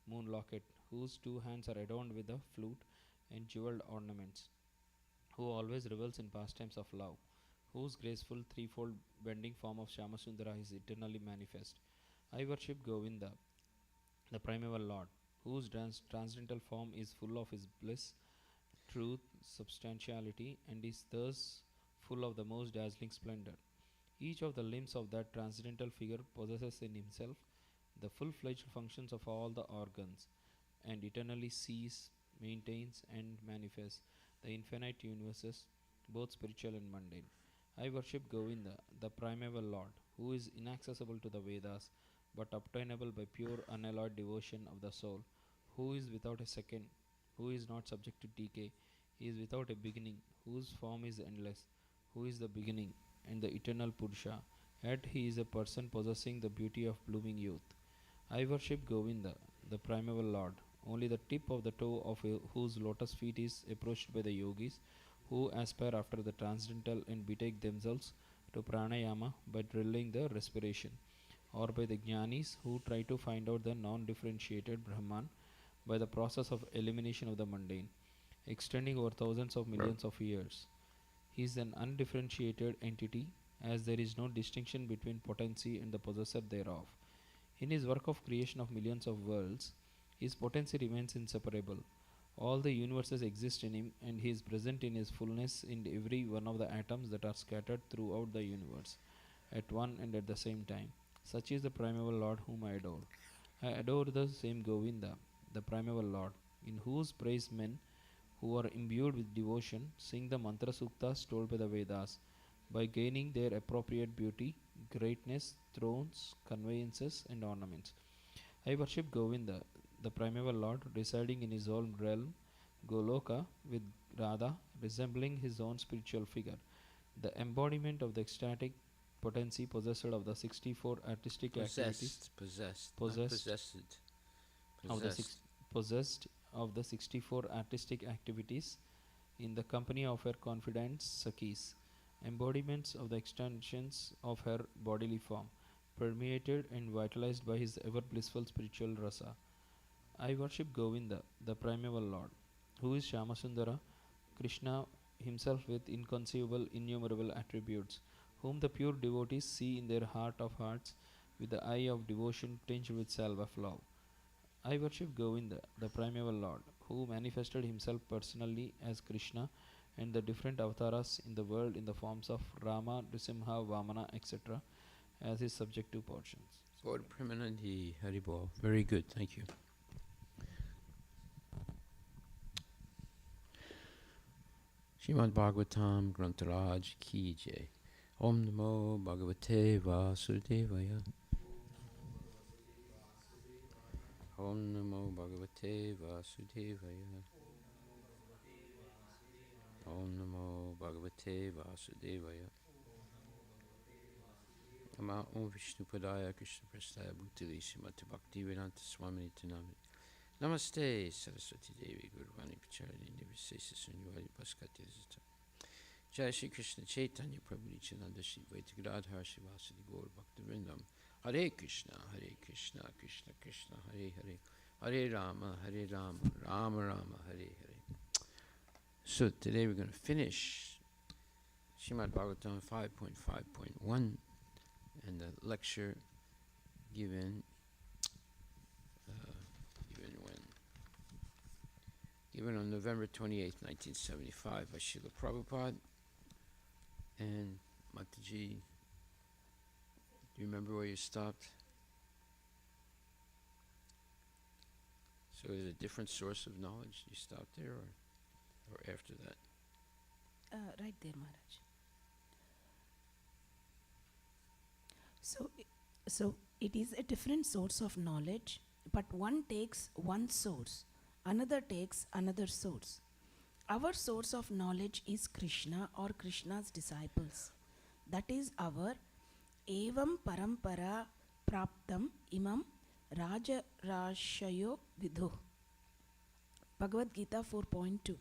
moon locket, whose two hands are adorned with the flute and jeweled ornaments, who always revels in pastimes of love, whose graceful threefold bending form of Shyamasundara is eternally manifest. I worship Govinda, the primeval Lord, whose transcendental form is full of his bliss, truth, substantiality, and is thus full of the most dazzling splendor. Each of the limbs of that transcendental figure possesses in himself the full fledged functions of all the organs, and eternally sees, maintains, and manifests the infinite universes, both spiritual and mundane. I worship Govinda, the primeval Lord, who is inaccessible to the Vedas, but obtainable by pure unalloyed devotion of the soul, who is without a second, who is not subject to decay, he is without a beginning, whose form is endless, who is the beginning and the eternal Purusha, yet he is a person possessing the beauty of blooming youth. I worship Govinda, the primeval Lord, only the tip of the toe of whose lotus feet is approached by the yogis who aspire after the transcendental and betake themselves to pranayama by drilling the respiration, or by the jnanis who try to find out the non differentiated Brahman by the process of elimination of the mundane, extending over thousands of millions of years. He is an undifferentiated entity, as there is no distinction between potency and the possessor thereof. In his work of creation of millions of worlds, his potency remains inseparable. All the universes exist in him, and he is present in his fullness in every one of the atoms that are scattered throughout the universe, at one and at the same time. Such is the primeval Lord whom I adore. I adore the same Govinda, the primeval Lord, in whose praise men who are imbued with devotion sing the mantra suktas told by the Vedas, by gaining their appropriate beauty, greatness, thrones, conveyances, and ornaments. I worship Govinda, the primeval Lord, residing in his own realm, Goloka, with Radha, resembling his own spiritual figure, the embodiment of the ecstatic potency possessed of the 64 artistic activities, possessed of the Possessed. possessed of the 64 artistic activities in the company of her confidants Sakis, embodiments of the extensions of her bodily form, permeated and vitalized by his ever blissful spiritual rasa. I worship Govinda, the primeval Lord, who is Shyamasundara, Krishna himself with inconceivable, innumerable attributes, whom the pure devotees see in their heart of hearts with the eye of devotion tinged with salve of love. I worship Govinda, the primeval Lord, who manifested himself personally as Krishna and the different avatars in the world in the forms of Rama, Nrisimha, Vamana, etc., as his subjective portions. Gaur Premanandi Haribol. Very good, thank you. Srimad Bhagavatam Grantaraj Ki Jai. Om Namo Bhagavate Vasudevaya. Om Namo Bhagavate Vasudevaya. Om Namo Bhagavate Vasudevaya. Nama Om Vishnu Padaya Krishna Prastaya Bhutali Srimati Bhakti Vedanta Swami Tanami. Namaste Saraswati Devi Gurvani Pacharani Nirvisesa Sunyavadi Bhaskati Zita. Jai Shri Krishna Chaitanya Prabhu Nityananda Shri Vaita Gadadhar Shivasadi Gaur Bhakta Vrindam. Hare Krishna Krishna Krishna Hare Hare. Hare Rama Rama Rama Hare Hare. So today we're going to finish Srimad Bhagavatam 5.5.1 and the lecture given given on November 28th, 1975 by Srila Prabhupada. And Mataji, do you remember where you stopped? So is it a different source of knowledge? You stopped there or after that? Right there, Maharaj. So it is a different source of knowledge, but one takes one source, another takes another source. Our source of knowledge is Krishna or Krishna's disciples. That is our Evam Parampara Praptam Imam Raja Rashayo Vidhu. Bhagavad Gita 4.2.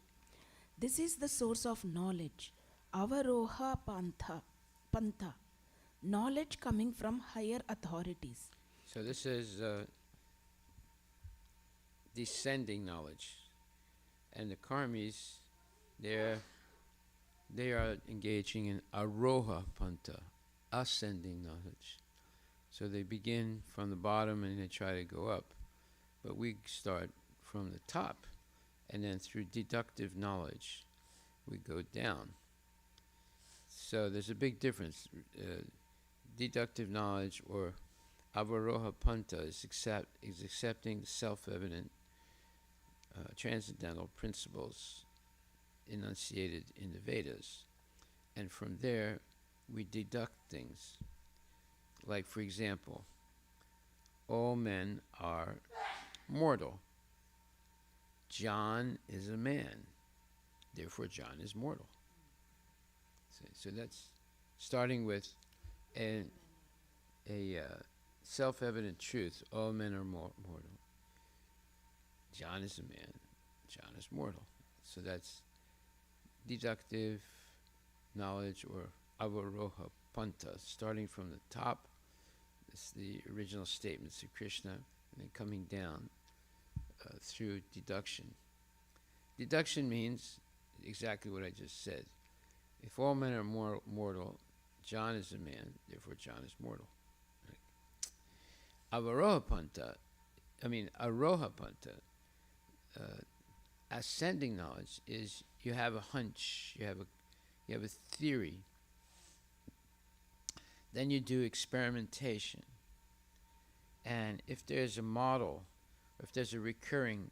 This is the source of knowledge. Avaroha Pantha. Knowledge coming from higher authorities. So this is descending knowledge. And the karmis, they are engaging in aroha panta, ascending knowledge. So they begin from the bottom and they try to go up. But we start from the top, and then through deductive knowledge, we go down. So there's a big difference. Deductive knowledge, or avaroha panta, is accepting the self-evident transcendental principles enunciated in the Vedas. And from there, we deduct things. Like, for example, all men are mortal. John is a man. Therefore, John is mortal. So that's starting with a self-evident truth. All men are mortal. John is a man. John is mortal. So that's deductive knowledge, or avaroha panta, starting from the top. This is the original statements of Krishna, and then coming down through deduction. Deduction means exactly what I just said. If all men are mortal, John is a man, therefore John is mortal. Right? Aroha panta, ascending knowledge is you have a hunch, you have a theory. Then you do experimentation. And if there's a model, or if there's a recurring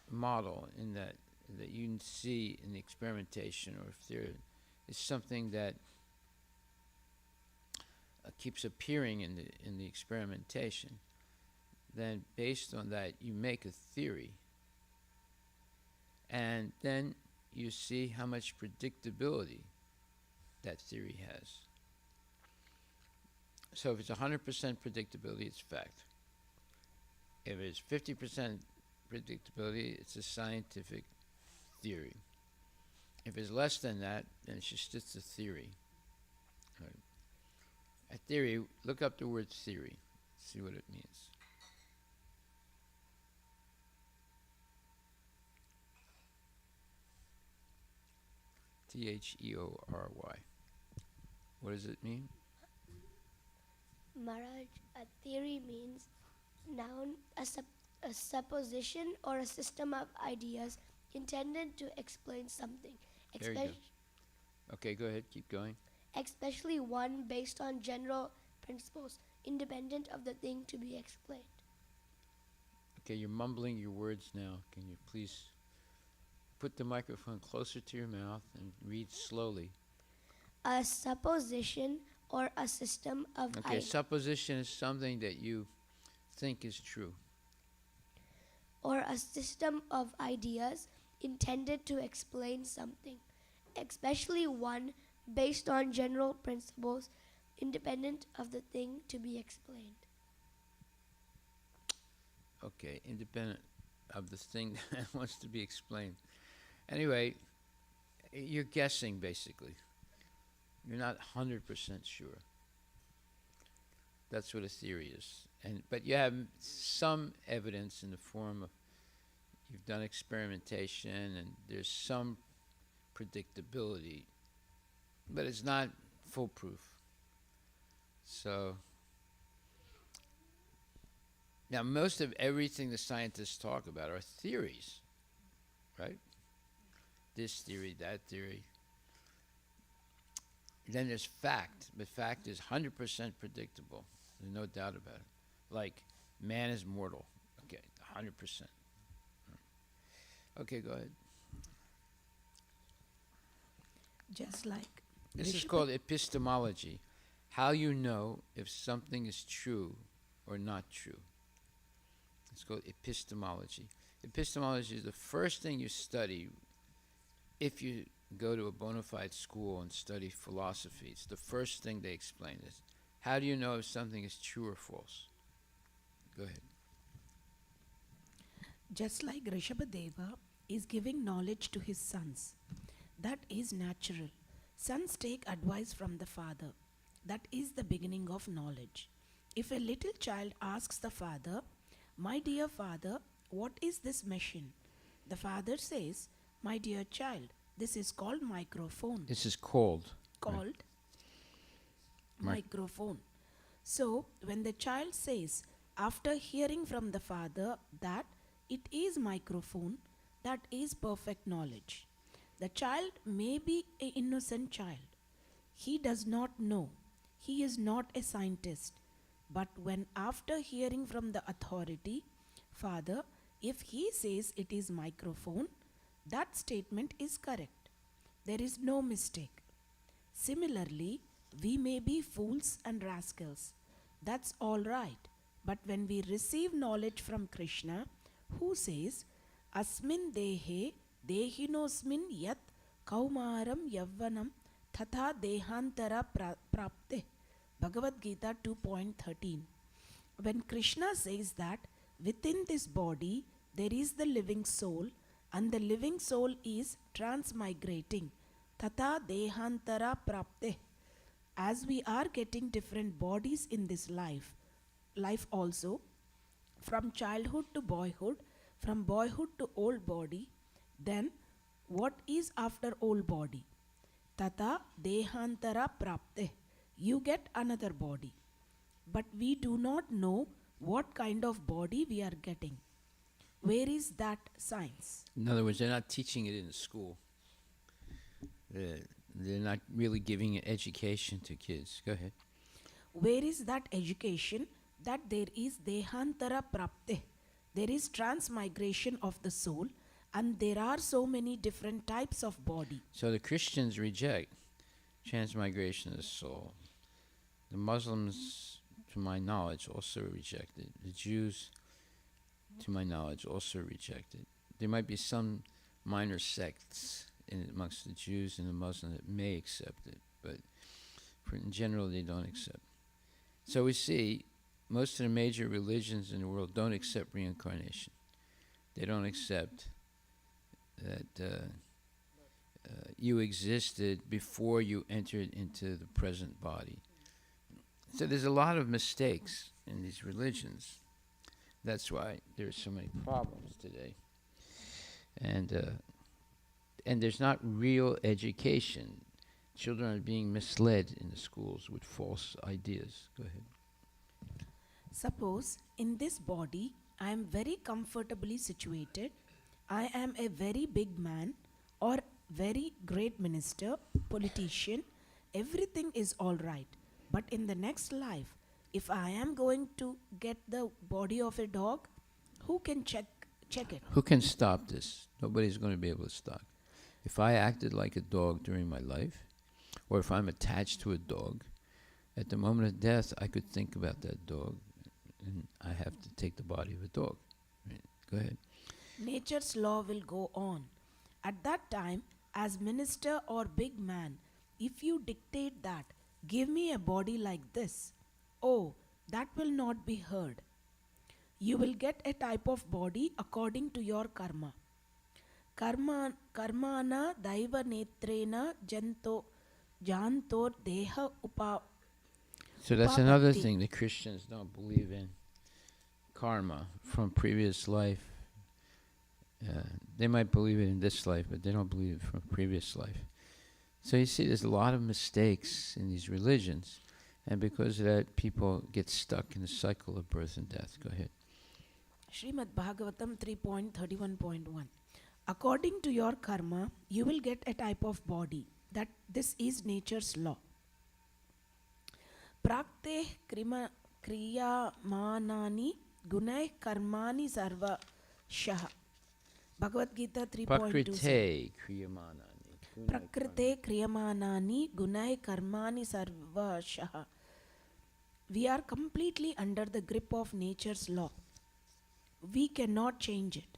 model in that you can see in the experimentation, or if there is something that keeps appearing in the experimentation, then based on that you make a theory, and then you see how much predictability that theory has. So if it's 100% predictability, it's fact. If it's 50% predictability, it's a scientific theory. If it's less than that, then it's just a theory. Right. A theory, look up the word theory, see what it means. Theory. What does it mean? Maharaj, a theory means noun, a supposition or a system of ideas intended to explain something, Very good. Okay, go ahead. Keep going. especially one based on general principles, independent of the thing to be explained. Okay, you're mumbling your words now. Can you please put the microphone closer to your mouth and read slowly? A supposition or a system of Okay, supposition is something that you think is true. or a system of ideas intended to explain something, especially one based on general principles, independent of the thing to be explained. Okay, independent of the thing that wants to be explained. Anyway, you're guessing basically. You're not 100% sure. That's what a theory is. But you have some evidence in the form of you've done experimentation and there's some predictability, but it's not foolproof. So now most of everything the scientists talk about are theories, right? This theory, that theory. Then there's fact, but fact is 100% predictable. There's no doubt about it. Like, man is mortal. Okay, 100%. Okay, go ahead. Just like This is Rishabh- called epistemology. How you know if something is true or not true. It's called epistemology. Epistemology is the first thing you study if you go to a bona fide school and study philosophy. It's the first thing they explain is how do you know if something is true or false? Go ahead. Just like Rishabhadeva is giving knowledge to his sons. That is natural. Sons take advice from the father. That is the beginning of knowledge. If a little child asks the father, "My dear father, what is this machine?" The father says, "My dear child, this is called microphone." This is called. Called Mic- microphone. So, when the child says, after hearing from the father that it is microphone, that is perfect knowledge. The child may be an innocent child. He does not know. He is not a scientist. But when after hearing from the authority, father, if he says it is microphone, that statement is correct. There is no mistake. Similarly, we may be fools and rascals. That's all right. But when we receive knowledge from Krishna, who says, "Asmin dehe dehinosmin yat kaumaram yavvanam thatha dehantara prapte." Bhagavad Gita 2.13. When Krishna says that within this body there is the living soul and the living soul is transmigrating, tata dehantara prapte, as we are getting different bodies in this life also, from childhood to boyhood, from boyhood to old body, then what is after old body? Tata dehantara prapte, you get another body. But we do not know what kind of body we are getting. Where is that science? In other words, they're not teaching it in school. They're not really giving education to kids. Go ahead. Where is that education that there is dehantara prapte? There is transmigration of the soul, and there are so many different types of body. So the Christians reject transmigration of the soul. The Muslims, to my knowledge, also reject it. The Jews, to my knowledge, also reject it. There might be some minor sects amongst the Jews and the Muslims that may accept it, but in general they don't accept. So we see most of the major religions in the world don't accept reincarnation. They don't accept that you existed before you entered into the present body. So there's a lot of mistakes in these religions. That's why there are so many problems today. And there's not real education. Children are being misled in the schools with false ideas. Go ahead. Suppose in this body I am very comfortably situated I am a very big man or very great minister, politician, everything is all right. But in the next life, if I am going to get the body of a dog, who can check it? Who can stop this? Nobody's going to be able to stop. If I acted like a dog during my life, or if I'm attached to a dog, at the moment of death, I could think about that dog, and I have to take the body of a dog. Right? Go ahead. Nature's law will go on. At that time, as minister or big man, if you dictate that, give me a body like this, oh, that will not be heard. You will get a type of body according to your karma. Karmana daiva netrena jantor deha So that's another upapatti. thing. The Christians don't believe in karma from previous life. They might believe it in this life, but they don't believe it from previous life. So you see, there's a lot of mistakes in these religions, and because of that, people get stuck in the cycle of birth and death. Go ahead. Srimad Bhagavatam 3.31.1. According to your karma, you will get a type of body. That this is nature's law. Prakte kriyamanani gunai karmani sarva shaha. Bhagavad Gita 3.2. Prakrite kriyamanani. Prakrite kriyamanani gunai karmani sarva shaha. We are completely under the grip of nature's law. We cannot change it.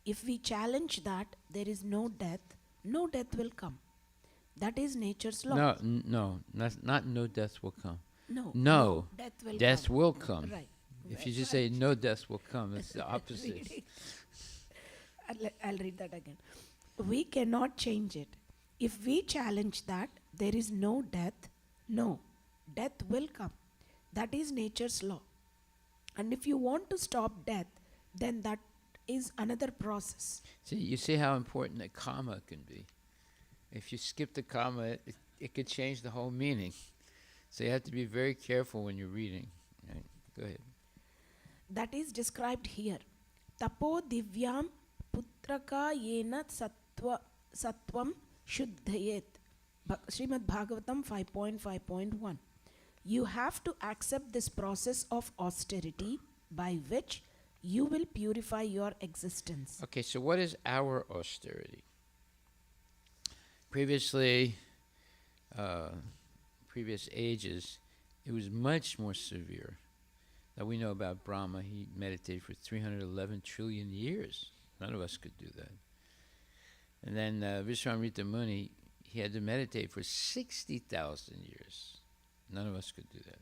If we challenge that, there is no death will come. That is nature's law. No, not no death will come. No, death will come. Will come. Right. If you just say no death will come, it's the opposite. Reading. I'll read that again. We cannot change it. If we challenge that, there is no death will come. That is nature's law. And if you want to stop death, then that is another process. See, you see how important a comma can be. If you skip the comma, it could change the whole meaning. So you have to be very careful when you're reading. Right? Go ahead. That is described here. Tapo divyam putraka yena sattvam shuddhayet. Srimad Bhagavatam 5.5.1. You have to accept this process of austerity by which you will purify your existence. Okay, so what is our austerity? Previously, previous ages, it was much more severe. Now we know about Brahma, he meditated for 311 trillion years. None of us could do that. And then Vishwamrita Muni, he had to meditate for 60,000 years. None of us could do that.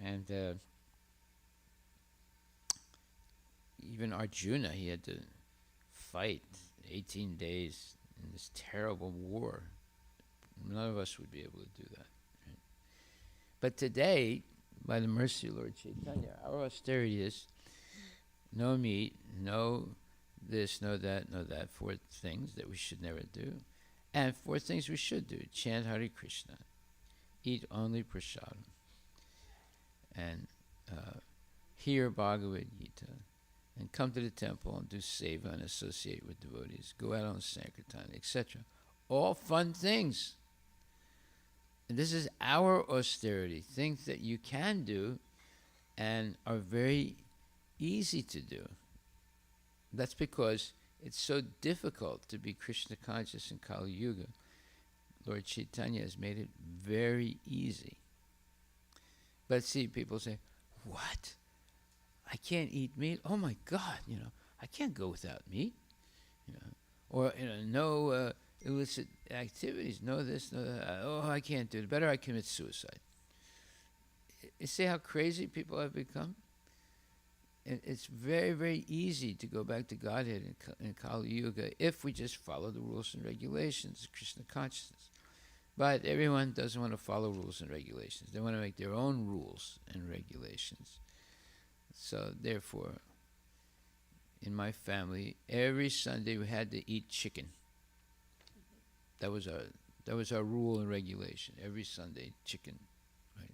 And even Arjuna, he had to fight 18 days in this terrible war. None of us would be able to do that. Right? But today, by the mercy of Lord Chaitanya, our austerity is no meat, no this, no that, 4 things that we should never do. And 4 things we should do. Chant Hare Krishna. Eat only prasadam. And hear Bhagavad Gita. And come to the temple and do seva and associate with devotees. Go out on Sankirtan, etc. All fun things. And this is our austerity. Things that you can do and are very easy to do. That's because it's so difficult to be Krishna conscious in Kali Yuga. Lord Chaitanya has made it very easy. But see, people say, what? I can't eat meat? Oh my God, I can't go without meat. Or, no illicit activities, no this, no that. Oh, I can't do it. Better I commit suicide. You see how crazy people have become? It's very, very easy to go back to Godhead in Kali Yuga if we just follow the rules and regulations of Krishna consciousness. But everyone doesn't want to follow rules and regulations. They want to make their own rules and regulations. So therefore, in my family, every Sunday we had to eat chicken. That was our rule and regulation. Every Sunday, chicken. Right?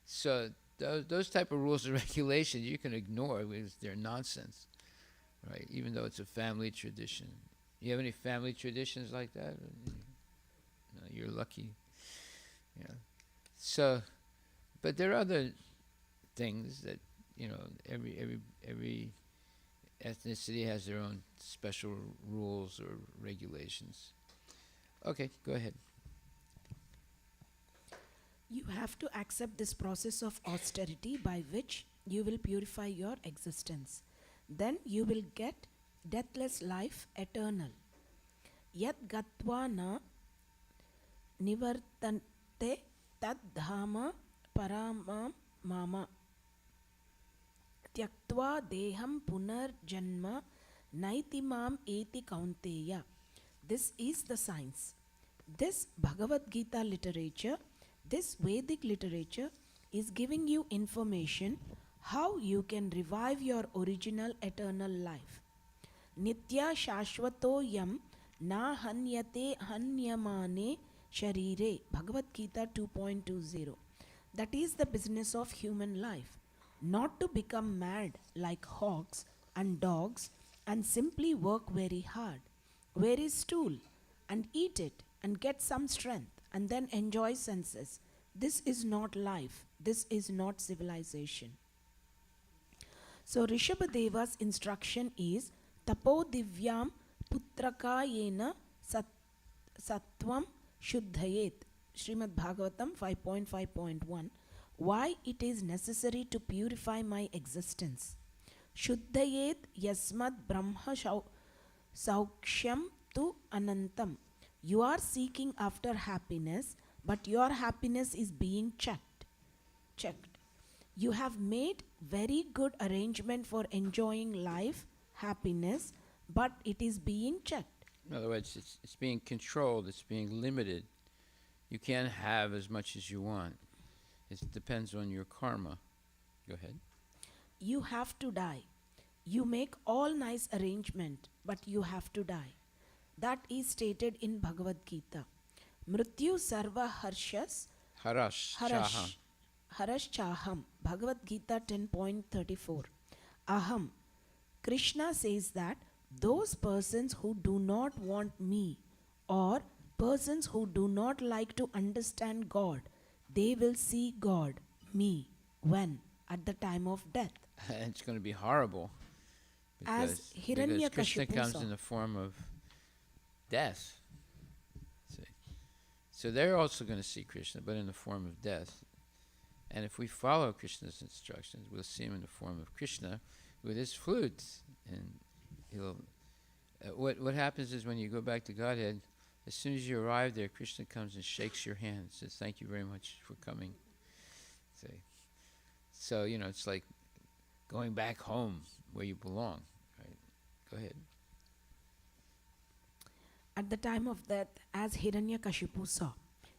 So those type of rules and regulations you can ignore because they're nonsense. right? Even though it's a family tradition. You have any family traditions like that? No, you're lucky. Yeah. So, but there are other things that, you know, every ethnicity has their own special rules or regulations. Okay, go ahead. You have to accept this process of austerity by which you will purify your existence. Then you will get deathless life eternal. Yat gatva na nivartante tad dhama paramam mama tyaktva deham punarjanma naitimam eti kaunteya. This is the science. This Bhagavad Gita literature, this Vedic literature is giving you information how you can revive your original eternal life. Nitya Shashvato Yam Na Hanyate Hanyamane Sharire. Bhagavad Gita 2.20. That is the business of human life. Not to become mad like hogs and dogs and simply work very hard. Very stool and eat it and get some strength and then enjoy senses. This is not life. This is not civilization. So Rishabhadeva's instruction is Tapo Divyam Putrakayena Sattvam Shuddhayet. Srimad Bhagavatam 5.5.1. Why it is necessary to purify my existence. Shuddhayet Yasmad Brahma Sauksham Tu Anantam. You are seeking after happiness, but your happiness is being checked. You have made very good arrangement for enjoying life, happiness, but it is being checked. In other words, it's being controlled, it's being limited. You can't have as much as you want. It depends on your karma. Go ahead. You have to die. You make all nice arrangement, but you have to die. That is stated in Bhagavad Gita. Mrityu sarva harshas Harash. harash chaham. Bhagavad Gita 10.34. Aham. Krishna says that those persons who do not want me or persons who do not like to understand God, they will see God, me, when? At the time of death. It's going to be horrible. As Because Krishna Hiranyakashipu comes saw. in the form of death. See? So they're also going to see Krishna, but in the form of death. And if we follow Krishna's instructions, we'll see him in the form of Krishna with his flute. And he'll. What happens is when you go back to Godhead, as soon as you arrive there, Krishna comes and shakes your hand and says, "Thank you very much for coming." See? So, you know, it's like going back home where you belong. Right? Go ahead. At the time of death, as Hiranyakashipu saw,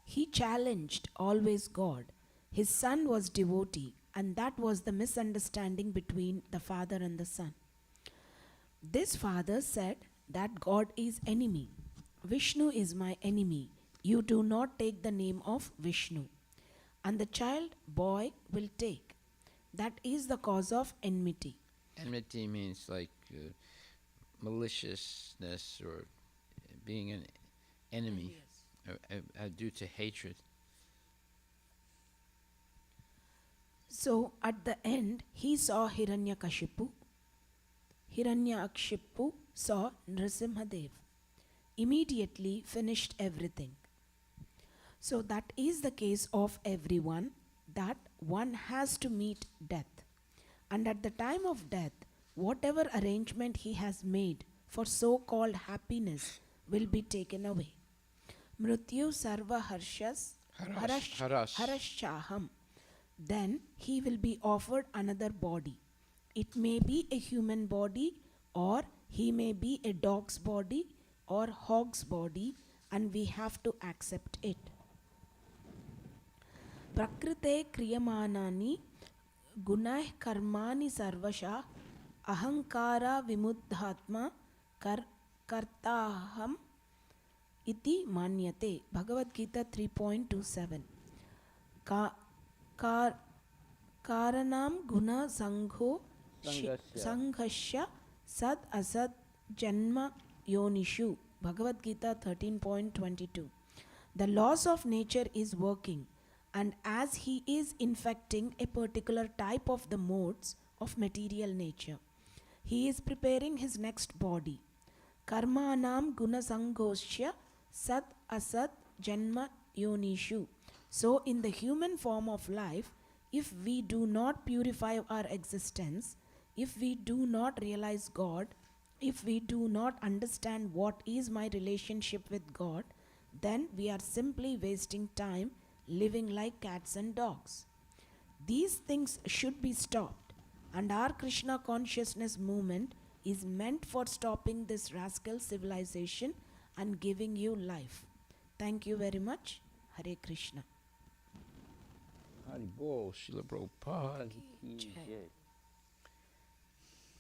he challenged always God. His son was devotee, and that was the misunderstanding between the father and the son. This father said that God is enemy. Vishnu is my enemy. You do not take the name of Vishnu. And the child boy will take. That is the cause of enmity. Enmity means like maliciousness or being an enemy due to hatred. So at the end, he saw Hiranyakashipu. Hiranyakshipu saw Nrsimhadev. Immediately finished everything. So that is the case of everyone, that one has to meet death. And at the time of death, whatever arrangement he has made for so-called happiness will be taken away. Mrityu sarva harashchaham. Then he will be offered another body. It may be a human body, or he may be a dog's body or hog's body, and we have to accept it. Prakrite kriyamanani gunah karmani sarvasha ahankara vimuddhatma kartaham iti manyate. Bhagavad Gita 3.27. Karanam guna sanghasya Sad Asad Janma Yonishu. Bhagavad Gita 13.22. The laws of nature is working, and as he is infecting a particular type of the modes of material nature, he is preparing his next body. Karmanam gunasangoshya sat asat janma yonishu. So, in the human form of life, if we do not purify our existence, if we do not realize God, if we do not understand what is my relationship with God, then we are simply wasting time living like cats and dogs. These things should be stopped, and our Krishna consciousness movement is meant for stopping this rascal civilization and giving you life. Thank you very much. Hare Krishna. Hari Bol, Srila Prabhupada ki Jai. jai.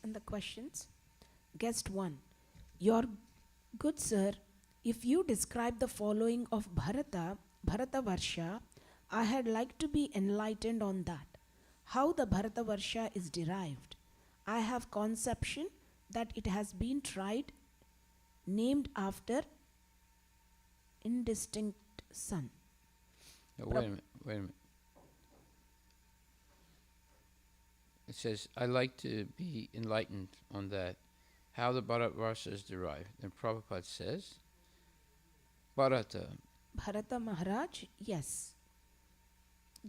And the questions? Guest 1. Your good sir, if you describe the following of Bharata Varsha, I had like to be enlightened on that. How the Bharata Varsha is derived. I have conception that it has been tried, named after indistinct son. Now, wait a minute. It says, I like to be enlightened on that, how the Bharatvarsha is derived. And Prabhupada says, Bharata. Bharata Maharaj, yes.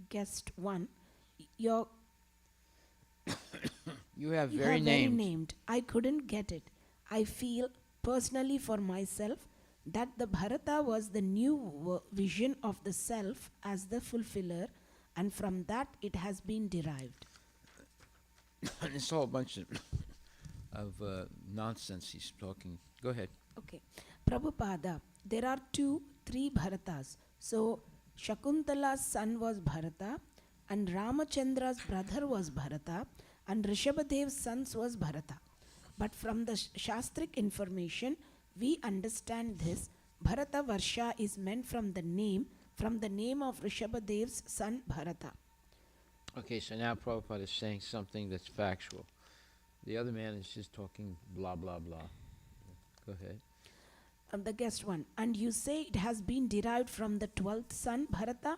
Guest 1. You have You very have named. very named. I couldn't get it. I feel personally for myself that the Bharata was the new vision of the self as the fulfiller, and from that it has been derived. It's all a bunch of nonsense he's talking. Go ahead. Okay. Prabhupada, there are 3 Bharatas. So Shakuntala's son was Bharata, and Ramachandra's brother was Bharata, and Rishabhadev's sons was Bharata. But from the Shastric information, we understand this. Bharata Varsha is meant from the name of Rishabhadev's son Bharata. Okay, so now Prabhupada is saying something that's factual. The other man is just talking blah, blah, blah. Go ahead. The guest 1. And you say it has been derived from the 12th son, Bharata?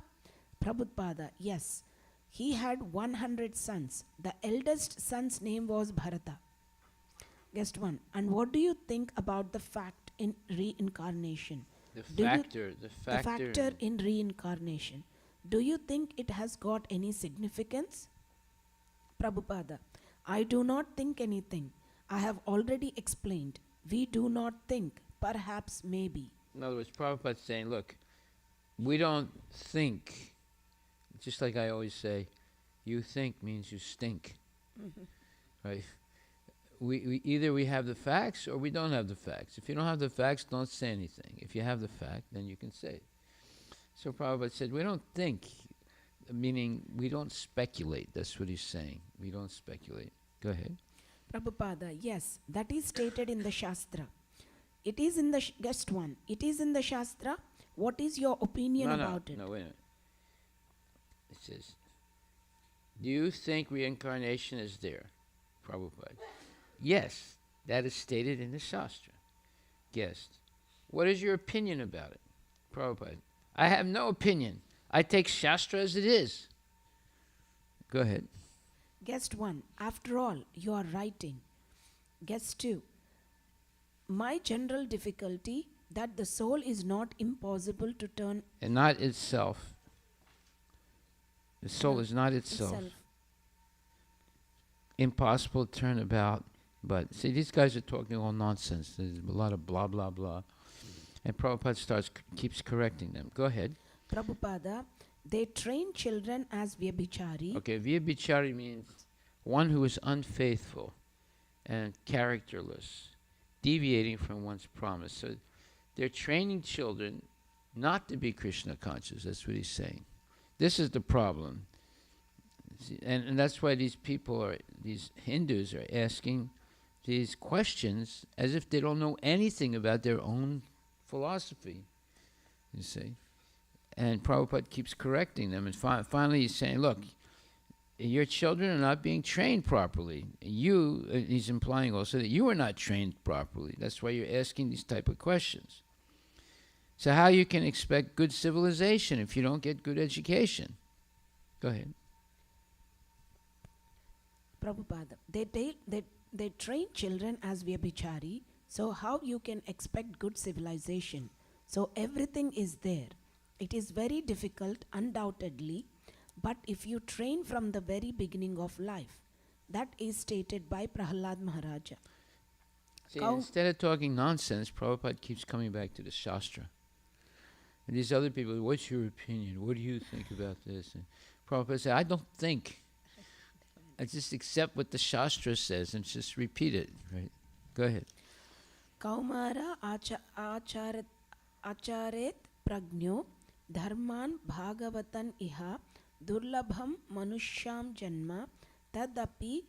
Prabhupada, yes. He had 100 sons. The eldest son's name was Bharata. Guest 1. And what do you think about the fact in reincarnation? The Do you- factor. The factor in reincarnation. Do you think it has got any significance? Prabhupada, I do not think anything. I have already explained. We do not think. Perhaps, maybe. In other words, Prabhupada's saying, look, we don't think. Just like I always say, you think means you stink. Right? We either we have the facts or we don't have the facts. If you don't have the facts, don't say anything. If you have the fact, then you can say it. So Prabhupada said, we don't think, meaning we don't speculate. That's what he's saying. We don't speculate. Go ahead. Prabhupada, yes, that is stated in the Shastra. It is in the guest 1. It is in the Shastra. What is your opinion about it? No, wait a minute. It says, do you think reincarnation is there? Prabhupada. Yes, that is stated in the Shastra. Guest. What is your opinion about it? Prabhupada. I have no opinion. I take Shastra as it is. Go ahead. Guest 1. After all, you are writing. Guest 2. My general difficulty that the soul is not impossible to turn And not itself. The soul is not itself. itself. Impossible to turn about. But see, these guys are talking all nonsense. There's a lot of blah, blah, blah. And Prabhupada keeps correcting them. Go ahead. Prabhupada, they train children as vyabhichari. Okay, vyabhichari means one who is unfaithful and characterless, deviating from one's promise. So they're training children not to be Krishna conscious. That's what he's saying. This is the problem. See, and that's why these Hindus are asking these questions as if they don't know anything about their own philosophy, you see. And Prabhupada keeps correcting them. And finally he's saying, look, your children are not being trained properly. He's implying also that you are not trained properly. That's why you're asking these type of questions. So how you can expect good civilization if you don't get good education? Go ahead. Prabhupada, they train children as vyabhichari, so how you can expect good civilization? So everything is there. It is very difficult, undoubtedly, but if you train from the very beginning of life, that is stated by Prahlad Maharaja. See, instead of talking nonsense, Prabhupada keeps coming back to the Shastra. And these other people, what's your opinion? What do you think about this? And Prabhupada said, I don't think. I just accept what the Shastra says and just repeat it. Right? Go ahead. Kaumara acharet pragno dharman bhagavatan iha durlabham manushyam janma tadapi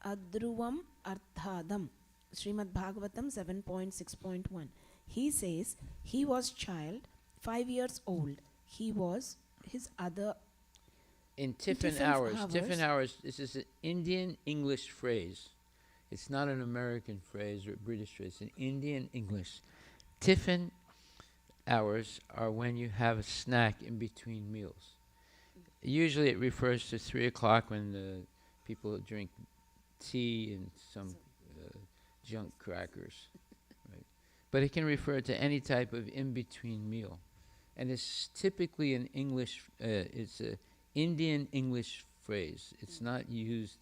adruvam arthadam. Srimad Bhagavatam 7.6.1. He says he was child, 5 years old. He was his other In tiffin hours. Tiffin hours, this is an Indian English phrase. It's not an American phrase or a British phrase. It's an Indian English. Tiffin hours are when you have a snack in between meals. Usually it refers to 3 o'clock when the people drink tea and some junk crackers. Right? But it can refer to any type of in-between meal. And it's typically an English, it's an Indian English phrase. It's not used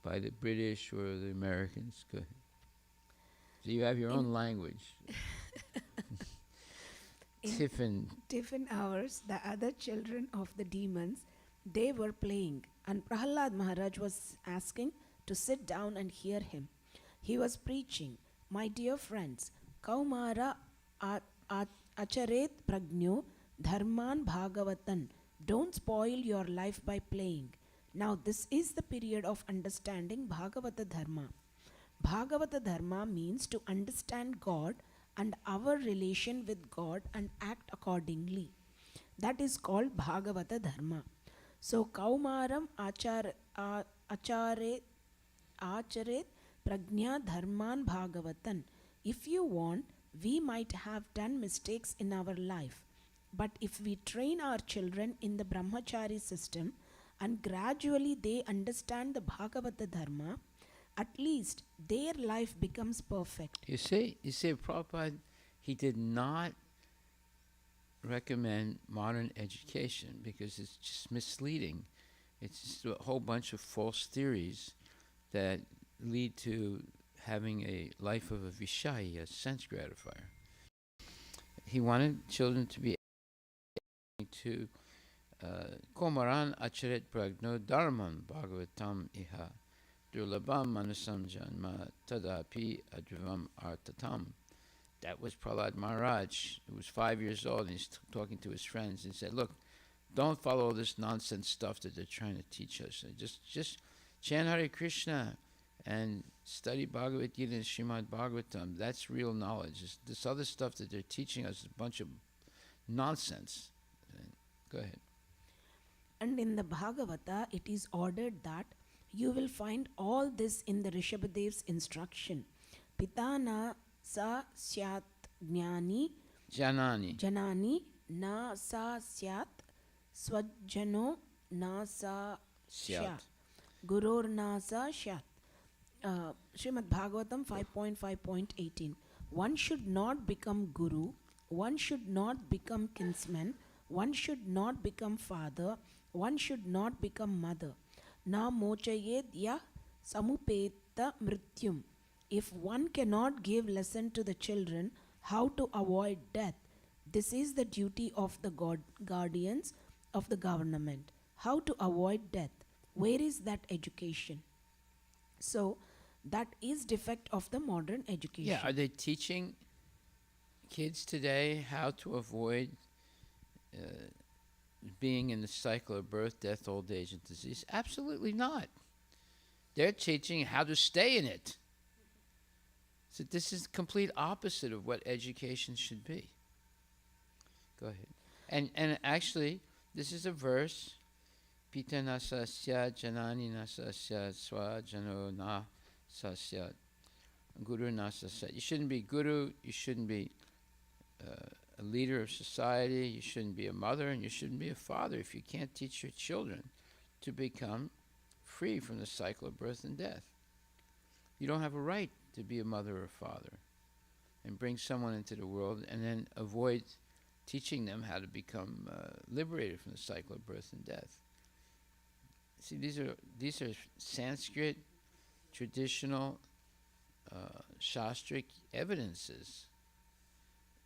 by the British or the Americans. Go ahead. So you have your own language. Tiffin hours, the other children of the demons, they were playing, and Prahlad Maharaj was asking to sit down and hear him. He was preaching, my dear friends, Kaumara acharet pragno dharman bhagavatan. Don't spoil your life by playing. Now this is the period of understanding Bhagavata Dharma. Bhagavata Dharma means to understand God and our relation with God and act accordingly. That is called Bhagavata Dharma. So Kaumaram acharet pragnya dharman bhagavatan. If you want, we might have done mistakes in our life. But if we train our children in the brahmachari system and gradually they understand the Bhagavata Dharma, at least their life becomes perfect. You see, Prabhupada, he did not recommend modern education because it's just misleading. It's just a whole bunch of false theories that lead to having a life of a vishayi, a sense gratifier. He wanted children to be to Komaran acharet pragno dharman bhagavatam iha durlabam manusam janma tadapi adrivam artatam. That was Prahlad Maharaj, who was 5 years old, and he's talking to his friends and said, look, don't follow all this nonsense stuff that they're trying to teach us. Just chant Hare Krishna and study Bhagavad Gita and Srimad Bhagavatam. That's real knowledge. This other stuff that they're teaching us is a bunch of nonsense. Go ahead. And in the Bhagavata, it is ordered that you will find all this in the Rishabhadev's instruction. Pitana sa syat jnani janani na sa syat swajjano na sa syat gurur na sa syat. Srimad Bhagavatam 5.5.18. One should not become guru, one should not become kinsman, one should not become father, one should not become mother. Na mochayed ya samupeta mrityum. If one cannot give lesson to the children how to avoid death, this is the duty of the guardians of the government. How to avoid death. Where is that education? So, that is defect of the modern education. Yeah, are they teaching kids today how to avoid being in the cycle of birth, death, old age, and disease? Absolutely not. They're teaching how to stay in it. So this is the complete opposite of what education should be. Go ahead. And actually, this is a verse Pitana sasya janani nasasya swajano na sasya guru nasasya. You shouldn't be guru, you shouldn't be a leader of society, you shouldn't be a mother, and you shouldn't be a father if you can't teach your children to become free from the cycle of birth and death. You don't have a right to be a mother or father and bring someone into the world and then avoid teaching them how to become liberated from the cycle of birth and death. See, these are Sanskrit traditional shastric evidences.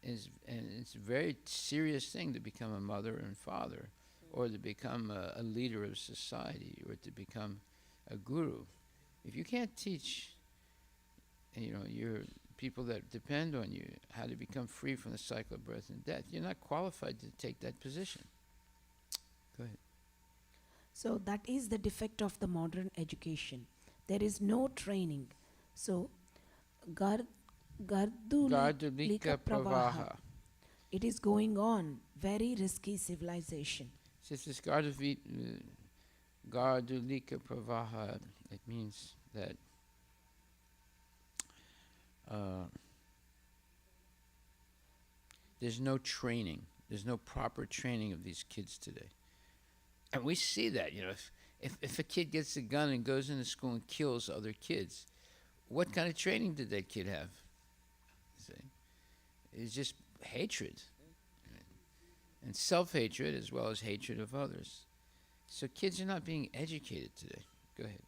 And it's a very serious thing to become a mother and father, or to become a leader of society, or to become a guru. If you can't teach, your people that depend on you how to become free from the cycle of birth and death, you're not qualified to take that position. Go ahead. So that is the defect of the modern education. There is no training. So, Gardulika Gardulika Pravaha. Pravaha. It is going on. Very risky civilization. Since this Gardulika Pravaha, it means that there's no training. There's no proper training of these kids today. And we see that, if a kid gets a gun and goes into school and kills other kids, what kind of training did that kid have? See? It's just hatred. And self-hatred as well as hatred of others. So kids are not being educated today. Go ahead.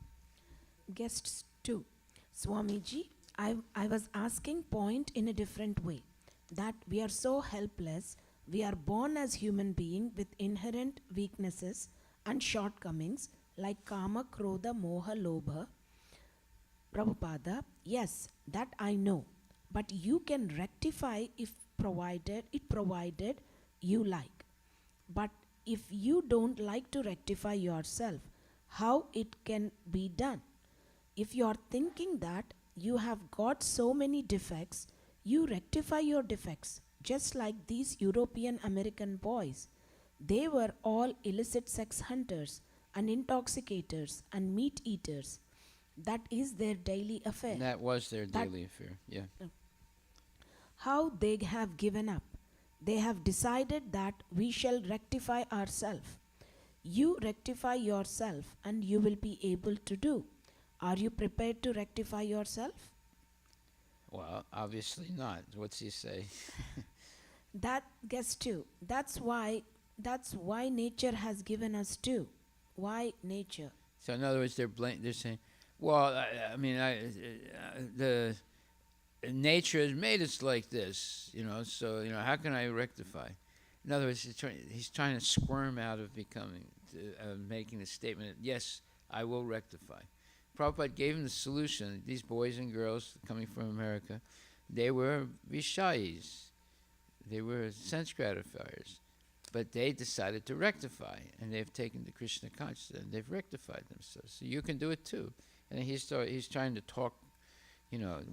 Guests too. Swamiji, I was asking point in a different way. That we are so helpless. We are born as human beings with inherent weaknesses and shortcomings like kama, krodha, moha, lobha. Prabhupada, yes, that I know. But you can rectify if provided you like. But if you don't like to rectify yourself, how it can be done? If you are thinking that you have got so many defects, you rectify your defects, just like these European American boys. They were all illicit sex hunters and intoxicators and meat eaters. That is their daily affair. That was their daily affair, yeah. How they have given up. They have decided that we shall rectify ourselves. You rectify yourself and you will be able to do. Are you prepared to rectify yourself? Well, obviously not. What's he say? That gets too. That's why nature has given us two. Why nature? So in other words, they're saying, well, the nature has made us like this, so how can I rectify? In other words, he's trying to squirm out of making the statement, yes, I will rectify. Prabhupada gave him the solution. These boys and girls coming from America, they were Vishayis. They were sense gratifiers. But they decided to rectify, and they've taken the Krishna consciousness, and they've rectified themselves. So you can do it too. And he's trying to talk,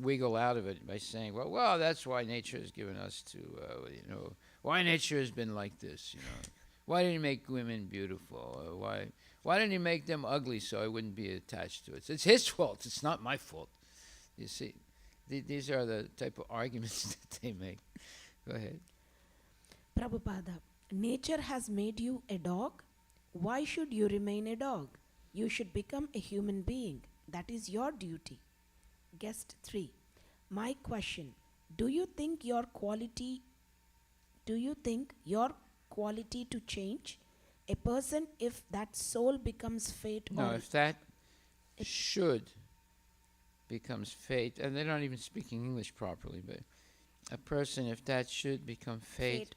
wiggle out of it by saying, well, that's why nature has given us to, why nature has been like this, Why didn't he make women beautiful? Why didn't he make them ugly so I wouldn't be attached to it? It's his fault. It's not my fault. You see, these are the type of arguments that they make. Go ahead. Prabhupada, nature has made you a dog. Why should you remain a dog? You should become a human being. That is your duty. Guest 3. My question, do you think your quality to change? A person, if that soul becomes fate No, if that should becomes fate, and they're not even speaking English properly, but a person, if that should become fate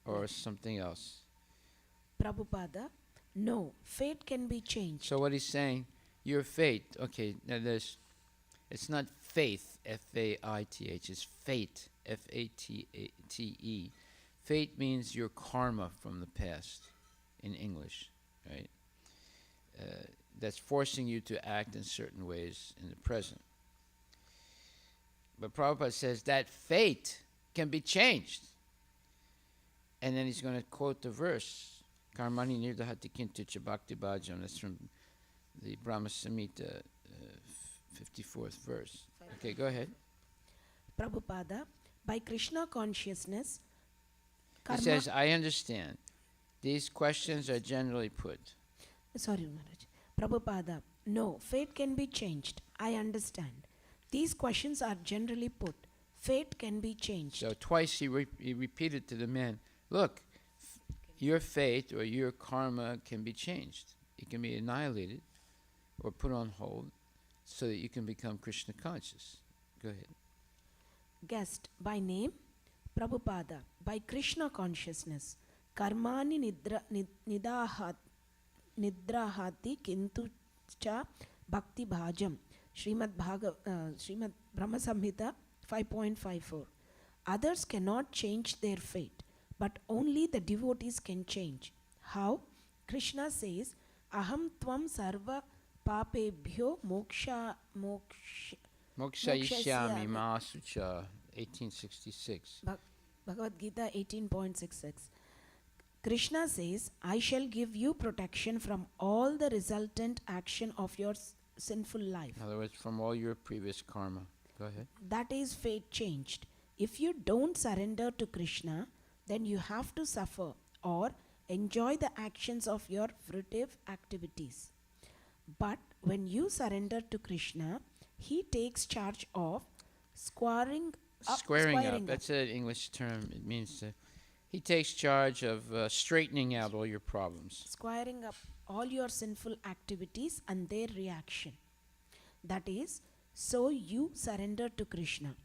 or something else. Prabhupada, no, fate can be changed. So what he's saying, your fate, okay, now it's not faith, F-A-I-T-H, it's fate, F-A-T-E. Fate means your karma from the past in English, right? That's forcing you to act in certain ways in the present. But Prabhupada says that fate can be changed. And then he's going to quote the verse, Karmani nirdahati kintucha bhakti bhajam. That's from the Brahma Samhita, 54th verse. Okay, go ahead. Prabhupada, by Krishna consciousness, He karma. says, I understand. These questions are generally put. Sorry, Maharaj. Prabhupada, no, fate can be changed. I understand. These questions are generally put. Fate can be changed. So twice he repeated to the man, look, your fate or your karma can be changed. It can be annihilated or put on hold so that you can become Krishna conscious. Go ahead. Guest, by name, Prabhupada, by Krishna consciousness, karmani nidrahati kintu cha bhakti bhajam. Srimad Brahma Samhita 5.54. Others cannot change their fate, but only the devotees can change. How? Krishna says, Aham tvam sarva papebhyo Mokshayishyami Mahasucha, 1866. Bhagavad Gita 18.66. Krishna says, I shall give you protection from all the resultant action of your sinful life. In other words, from all your previous karma. Go ahead. That is fate changed. If you don't surrender to Krishna, then you have to suffer or enjoy the actions of your fruitive activities. But when you surrender to Krishna, he takes charge of squaring up. That's an English term. It means he takes charge of straightening out all your problems. Squaring up all your sinful activities and their reaction. That is, so you surrender to Krishna.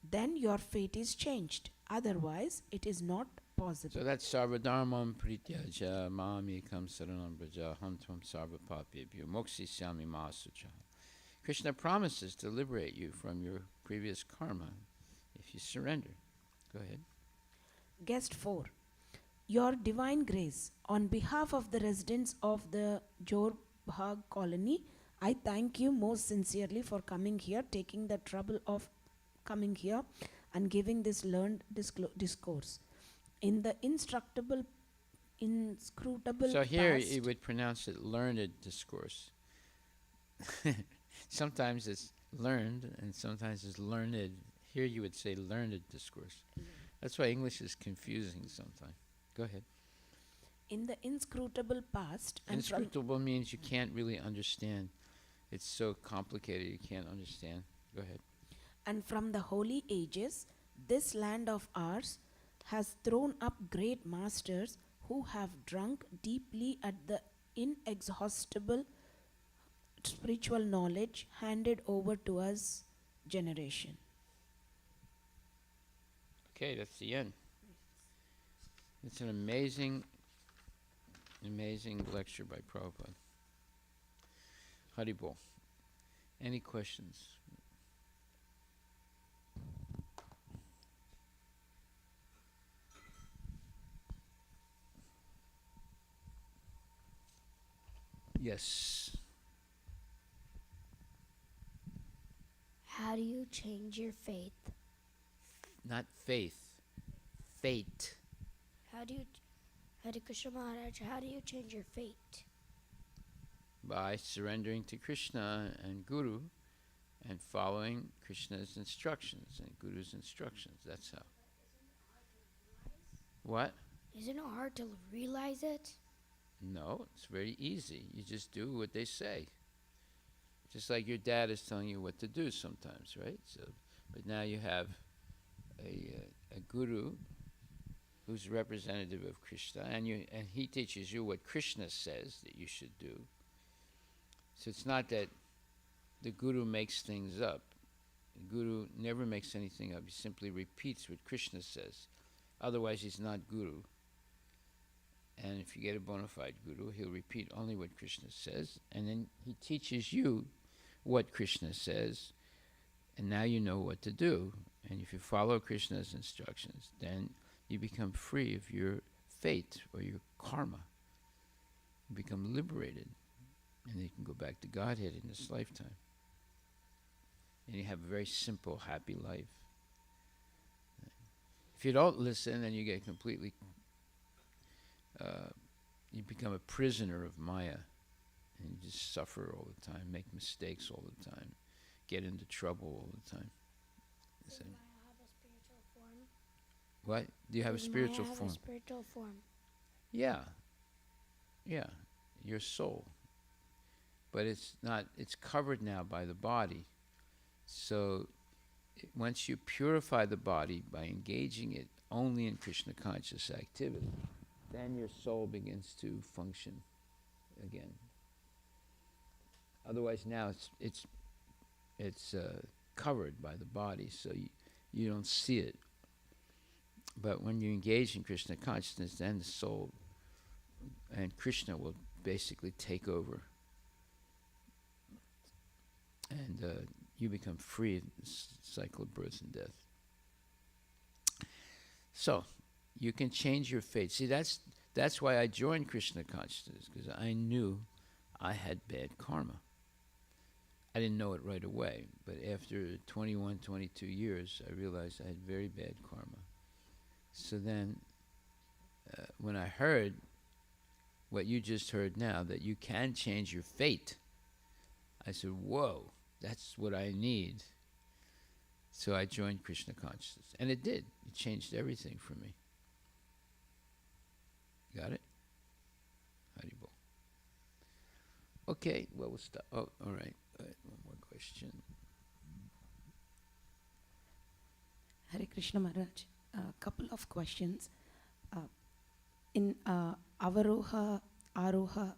Then your fate is changed. Otherwise, it is not possible. So that's sarvadharmam prityaja mamekam saranam braja ham tvam sarvapapebhyo mokshisyami mahasucha. Krishna promises to liberate you from your previous karma if you surrender. Go ahead. Guest 4. Your Divine Grace, on behalf of the residents of the Jorbhag colony, I thank you most sincerely for coming here, taking the trouble of coming here and giving this learned discourse. In the inscrutable So here past, he would pronounce it learned discourse. Sometimes it's learned and sometimes it's learned. Here you would say learned discourse. That's why English is confusing sometimes. Go ahead. in the inscrutable past and Inscrutable means you can't really understand. It's so complicated you can't understand. Go ahead. and from the holy ages, this land of ours has thrown up great masters who have drunk deeply at the inexhaustible spiritual knowledge handed over to us generation. Okay, that's the end. It's an amazing lecture by Prabhupada. Haribol. Any questions? Yes. How do you change your faith? Not faith. Fate. Hare Krishna Maharaj, how do you change your fate? By surrendering to Krishna and Guru and following Krishna's instructions and Guru's instructions. That's how. What? Isn't it hard to realize it? No, it's very easy. You just do what they say. Just like your dad is telling you what to do sometimes, right? So, but now you have a guru who's representative of Krishna, and he teaches you what Krishna says that you should do. So it's not that the guru makes things up. The guru never makes anything up. He simply repeats what Krishna says. Otherwise, he's not guru. And if you get a bona fide guru, he'll repeat only what Krishna says, and then he teaches you what Krishna says, and now you know what to do. And if you follow Krishna's instructions, then you become free of your fate or your karma. You become liberated, and you can go back to Godhead in this lifetime. And you have a very simple, happy life. If you don't listen, then you get completely you become a prisoner of Maya, and you just suffer all the time, make mistakes all the time, get into trouble all the time. Does So, Maya have a spiritual form? what? Do you have a Does spiritual Maya have form? a spiritual form? Yeah, yeah, your soul. But it's not, it's covered now by the body. So once you purify the body by engaging it only in Krishna conscious activity, then your soul begins to function again. Otherwise, now it's covered by the body, so you don't see it. But when you engage in Krishna consciousness, then the soul and Krishna will basically take over, and you become free of the cycle of birth and death. So you can change your fate. See, that's why I joined Krishna consciousness, because I knew I had bad karma. I didn't know it right away, but after 21, 22 years, I realized I had very bad karma. So then, when I heard what you just heard now, that you can change your fate, I said, whoa, that's what I need. So I joined Krishna consciousness. And it did. It changed everything for me. Got it? Haribol. Okay, well, we'll stop. Oh, all right. One more question. Hare Krishna Maharaj, a couple of questions. In Avaroha, Aroha,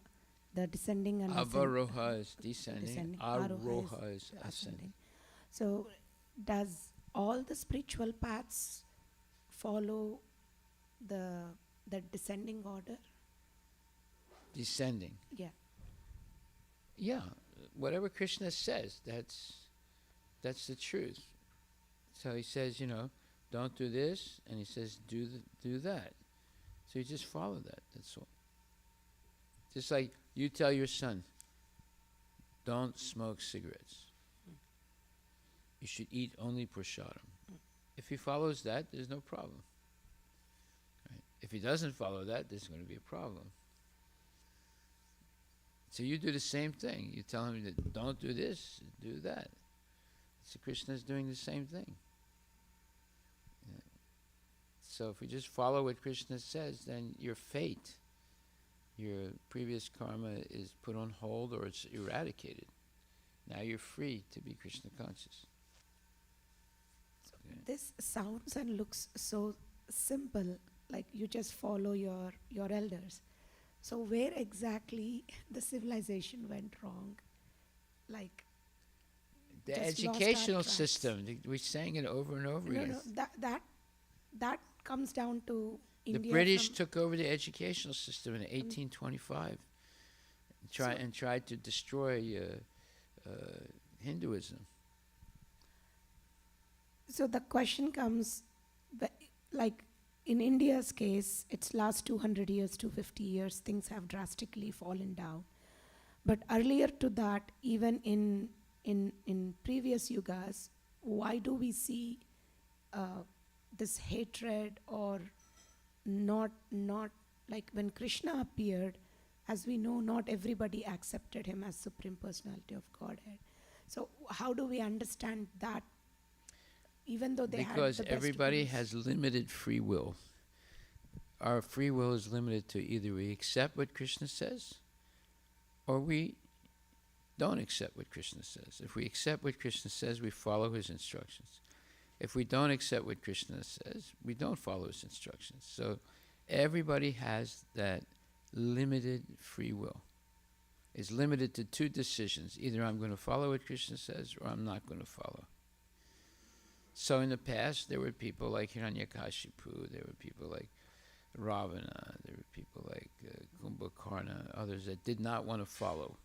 the descending and Avaroha is descending. descending. Aroha is ascending. So, does all the spiritual paths follow the descending order? Descending. Yeah. Yeah, whatever Krishna says, that's the truth. So he says, don't do this, and he says, do that. So you just follow that. That's all. Just like you tell your son, don't smoke cigarettes. You should eat only prasadam. If he follows that, there's no problem. Right? If he doesn't follow that, there's going to be a problem. So you do the same thing. You tell him that don't do this, do that. So Krishna is doing the same thing. Yeah. So if we just follow what Krishna says, then your fate, your previous karma is put on hold or it's eradicated. Now you're free to be Krishna conscious. Okay. This sounds and looks so simple, like you just follow your elders. So where exactly the civilization went wrong? Like The just lost our educational tracks. system, we're saying it over and over again. That comes down to The India. British from- took over the educational system in 1825 and tried to destroy Hinduism. So the question comes, like in India's case, it's last 200 years, 250 years, things have drastically fallen down. But earlier to that, even in previous yugas, why do we see this hatred or not like when Krishna appeared, as we know, not everybody accepted him as Supreme Personality of Godhead. So how do we understand that? Even though they Because had the best everybody rules? has limited free will. Our free will is limited to either we accept what Krishna says or we don't accept what Krishna says. If we accept what Krishna says, we follow his instructions. If we don't accept what Krishna says, we don't follow his instructions. So everybody has that limited free will. It's limited to two decisions. Either I'm going to follow what Krishna says or I'm not going to follow. So in the past, there were people like Hiranyakashipu, there were people like Ravana, there were people like Kumbhakarna, others that did not want to follow.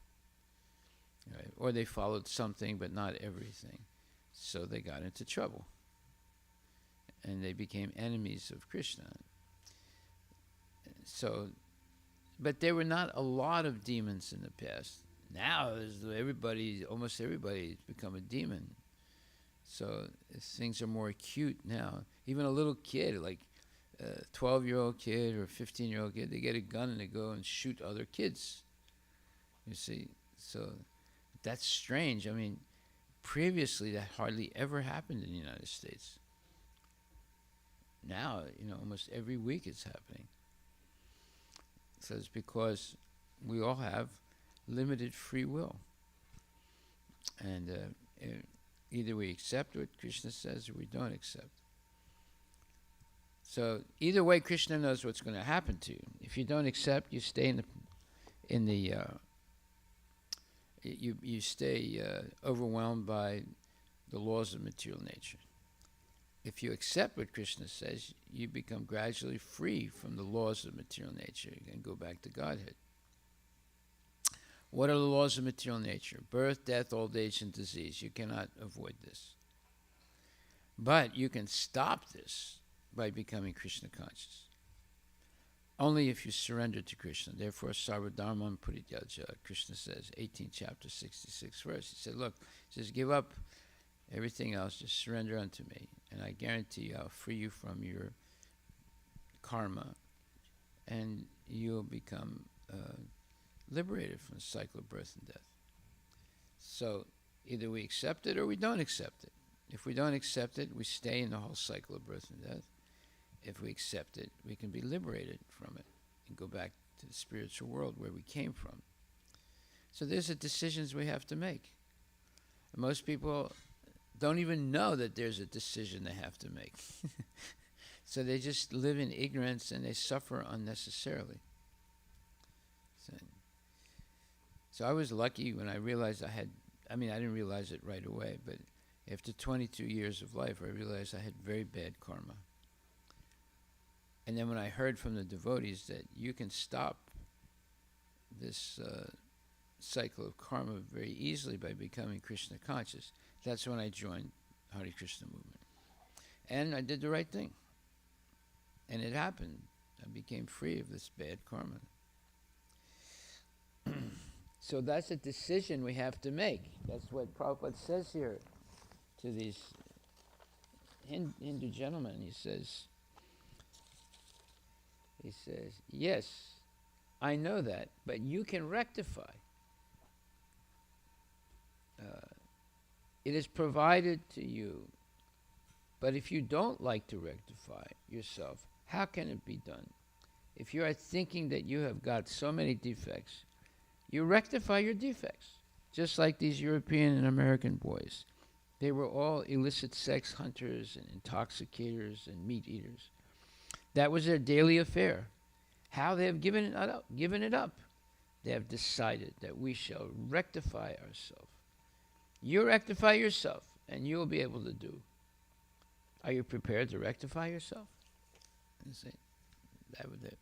Right? Or they followed something but not everything. So they got into trouble. And they became enemies of Krishna. So, but there were not a lot of demons in the past. Now, almost everybody has become a demon. So things are more acute now. Even a little kid, like a 12-year-old kid or a 15-year-old kid, they get a gun and they go and shoot other kids. You see, so that's strange. I mean, previously that hardly ever happened in the United States. Now, almost every week it's happening. So it's because we all have limited free will. And either we accept what Krishna says or we don't accept. So either way, Krishna knows what's going to happen to you. If you don't accept, you stay you stay overwhelmed by the laws of material nature. If you accept what Krishna says, you become gradually free from the laws of material nature and go back to Godhead. What are the laws of material nature? Birth, death, old age, and disease. You cannot avoid this. But you can stop this by becoming Krishna conscious. Only if you surrender to Krishna. Therefore, Sarvadharmam Parityaja, Krishna says, 18th chapter, 66th verse. He said, look, give up everything else, just surrender unto me, and I guarantee you I'll free you from your karma, and you'll become liberated from the cycle of birth and death. So either we accept it or we don't accept it. If we don't accept it, we stay in the whole cycle of birth and death. If we accept it, we can be liberated from it and go back to the spiritual world where we came from. So there's the decisions we have to make. And most people don't even know that there's a decision they have to make. So they just live in ignorance and they suffer unnecessarily. So I was lucky when I realized I didn't realize it right away, but after 22 years of life, I realized I had very bad karma. And then when I heard from the devotees that you can stop this cycle of karma very easily by becoming Krishna conscious, that's when I joined Hare Krishna movement. And I did the right thing. And it happened. I became free of this bad karma. So that's a decision we have to make. That's what Prabhupada says here to these Hindu gentlemen. He says, yes, I know that, but you can rectify. It is provided to you. But if you don't like to rectify yourself, how can it be done? If you are thinking that you have got so many defects, you rectify your defects. Just like these European and American boys. They were all illicit sex hunters and intoxicators and meat eaters. That was their daily affair. How they have given it up. They have decided that we shall rectify ourselves. You rectify yourself, and you will be able to do. Are you prepared to rectify yourself?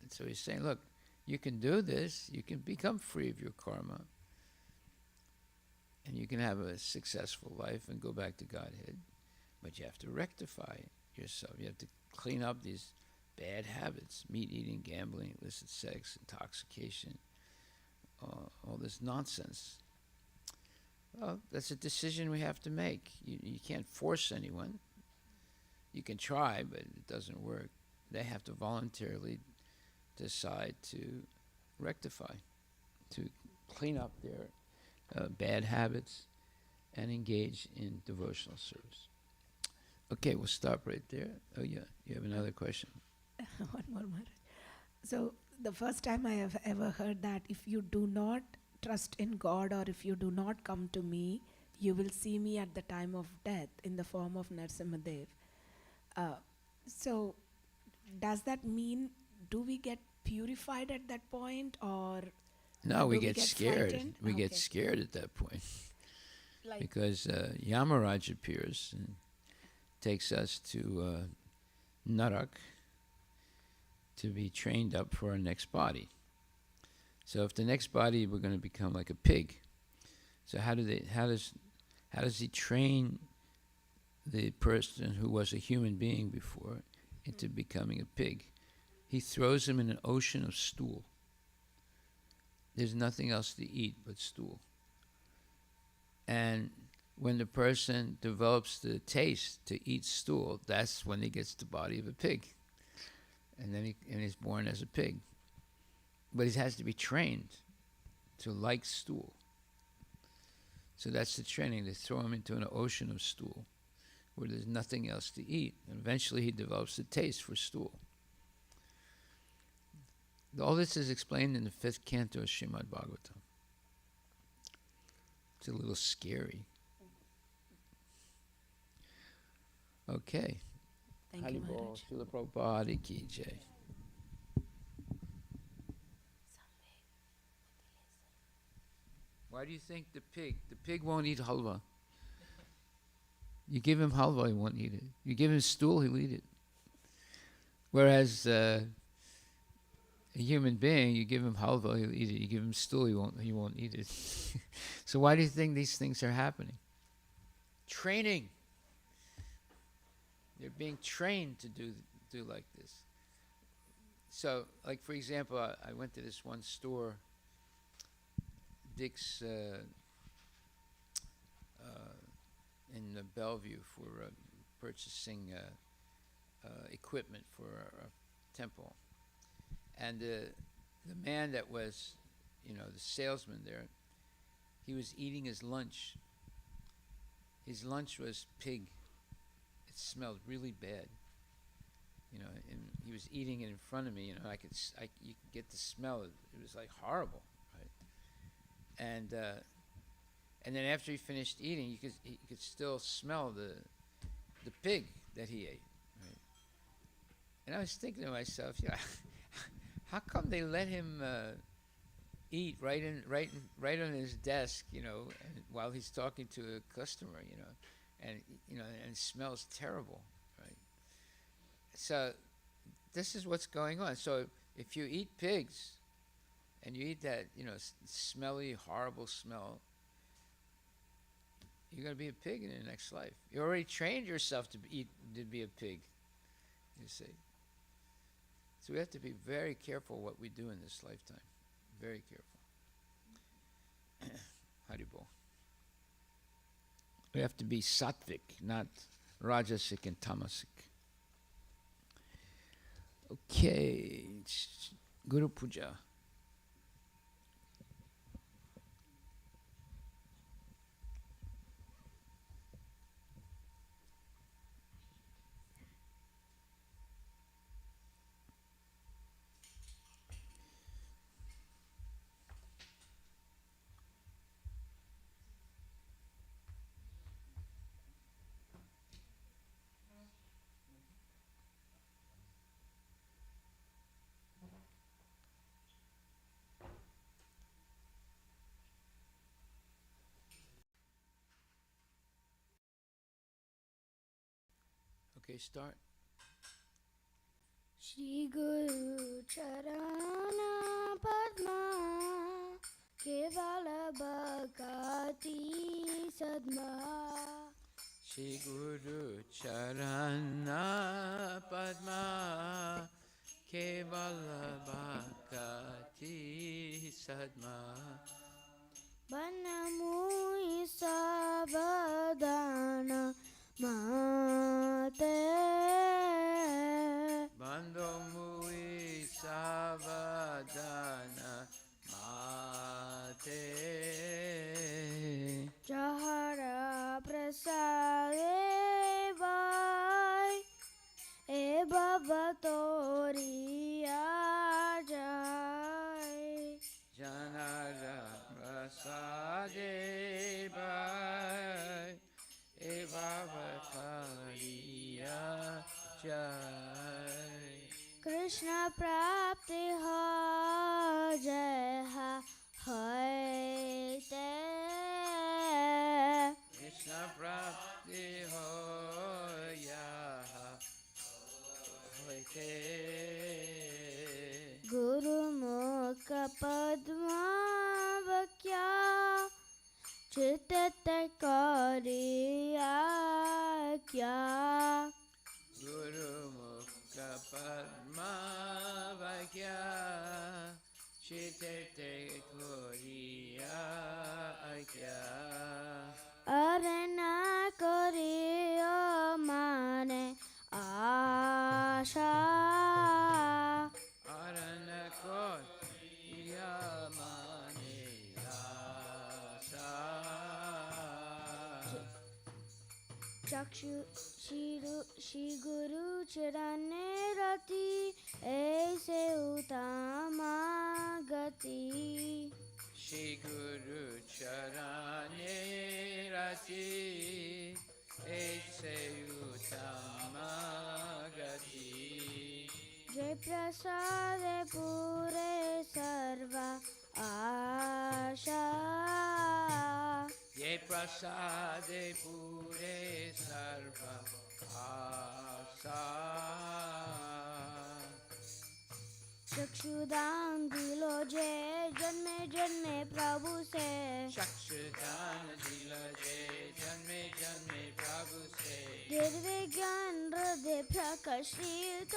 So he's saying, look, you can do this. You can become free of your karma. And you can have a successful life and go back to Godhead. But you have to rectify yourself. You have to clean up these bad habits, meat eating, gambling, illicit sex, intoxication, all this nonsense. Well, that's a decision we have to make. You can't force anyone. You can try, but it doesn't work. They have to voluntarily decide to rectify, to clean up their bad habits and engage in devotional service. Okay, we'll stop right there. Oh yeah, you have another question? One more, Maharaj. So the first time I have ever heard that if you do not trust in God or if you do not come to me, you will see me at the time of death in the form of Narsimhadev. So does that mean, do we get purified at that point, or no, we do get scared. frightened? We get Okay. scared at that point. Like, Because Yamaraj appears and takes us to Narak to be trained up for our next body. So if the next body we're going to become like a pig, so how does he train the person who was a human being before into becoming a pig? He throws him in an ocean of stool. There's nothing else to eat but stool. And when the person develops the taste to eat stool, that's when he gets the body of a pig. and then he's born as a pig. But he has to be trained to like stool. So that's the training. They throw him into an ocean of stool where there's nothing else to eat. And eventually he develops a taste for stool. All this is explained in the 5th canto of Srimad Bhagavatam. It's a little scary. Okay. Thank you, Haribol, Maharaj. Srila Prabhupada ki jai. Why do you think the pig won't eat halwa? You give him halwa, he won't eat it. You give him stool, he'll eat it. Whereas a human being, you give him halwa, he'll eat it. You give him stool, he won't eat it. So why do you think these things are happening? Training. They're being trained to do like this. So, like for example, I went to this one store, Dick's in Bellevue for purchasing equipment for a temple, and the man that was, the salesman there, he was eating his lunch. His lunch was pig. It smelled really bad, and he was eating it in front of me. You could get the smell. It was like horrible, right? And then after he finished eating, he could still smell the pig that he ate, right? And I was thinking to myself, how come they let him eat right on his desk, and while he's talking to a customer, and it smells terrible, right? So this is what's going on. So if you eat pigs, and you eat that, smelly, horrible smell, you're going to be a pig in the next life. You already trained yourself to be a pig, you see. So we have to be very careful what we do in this lifetime. Very careful. Haribol. We have to be sattvic, not rajasic and tamasic. Okay. Guru Puja. Okay, start. Shri Guru Charana Padma Kevala Bhakati Sadma Shri Guru Charana Padma Kevala Bhakati Sadma Banamui Sabadana Mate Bando Mui Savadana Mate Jahara Prasade Vai E Baba Tori Ajai Janara Prasade Bhai Evavatariya Jai Krishna Prapti Ho Jai Ha Hai Te Krishna Prapti Hoya Hoite Guru Mukha Padma Vakya Chitate Kariya Kya Guru Mukha Padma Vakya Chitete Koriya Akya Arana Kariya Mane Asha चक्षु श्री गुरु चरणे रति ऐसे उत्तमा गति Shri Guru Charane Rati Aise Uttama Gati जय प्रसाद पूरे सर्व आशा Ye Prasade Pure Sarva Asa चक्षुदान दिलो जे जन्मे जन्मे प्रभु से Shakshudan Dilaje Janme Janme Prabhu Se Divya ज्ञान हृदय प्रकाशित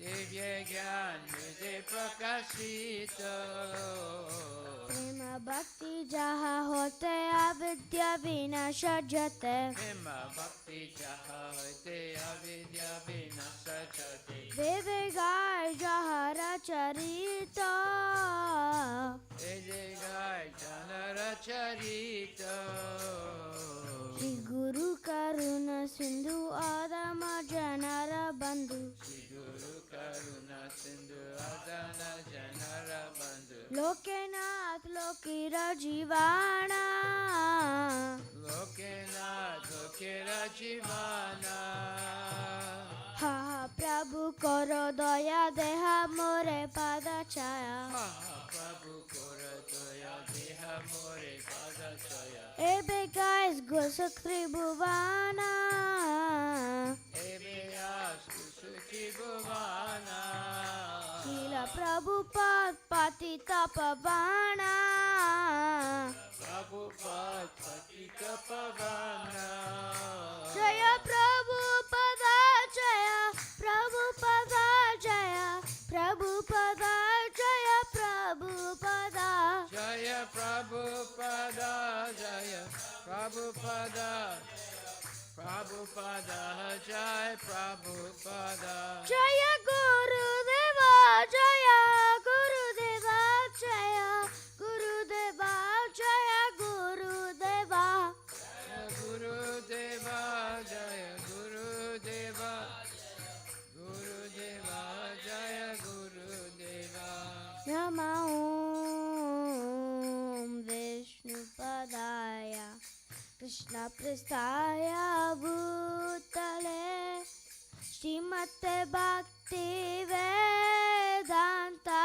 Divya Gyan Vide Prakashita प्रेम भक्ति जहाँ होते अविद्या विनाश जते Prema Bhakti Jahate Avidya Vinasachate देवे गाय जहाँ रचरित Ejegai Janara Charita श्री गुरु करुणा सिंधु आदम जनर बंधु Shri Guru Karuna Sindhu Adana Janara Bandhu लोकेनाथ लोकीर जीवाणा Lokena Lokera Jivana हा प्रभु करो दया देहा मोरे पाद छाया Prabhu Kora Toya Deha More Pada Chaya एबे गाइस गोस त्रिभुवाना Evyas Kusuki Bhuvana शील प्रभु पाद पतित पवाना Prabhupada Patika Pavana जय प्रभु पदा जय प्रभु पदा जय प्रभु पदा जय प्रभु पदा Jaya Prabhupada Jaya Prabhupada Prabhupada Jaya Prabhupada जय गुरुदेवा जय गुरुदेवा जय गुरुदेवा जय गुरुदेवा Gurudeva Jaya Gurudeva Gurudeva Jaya Gurudeva नमः ॐ विष्णुपदाय कृष्णपृष्ठाय भूतले श्रीमते भक्ति वेदांता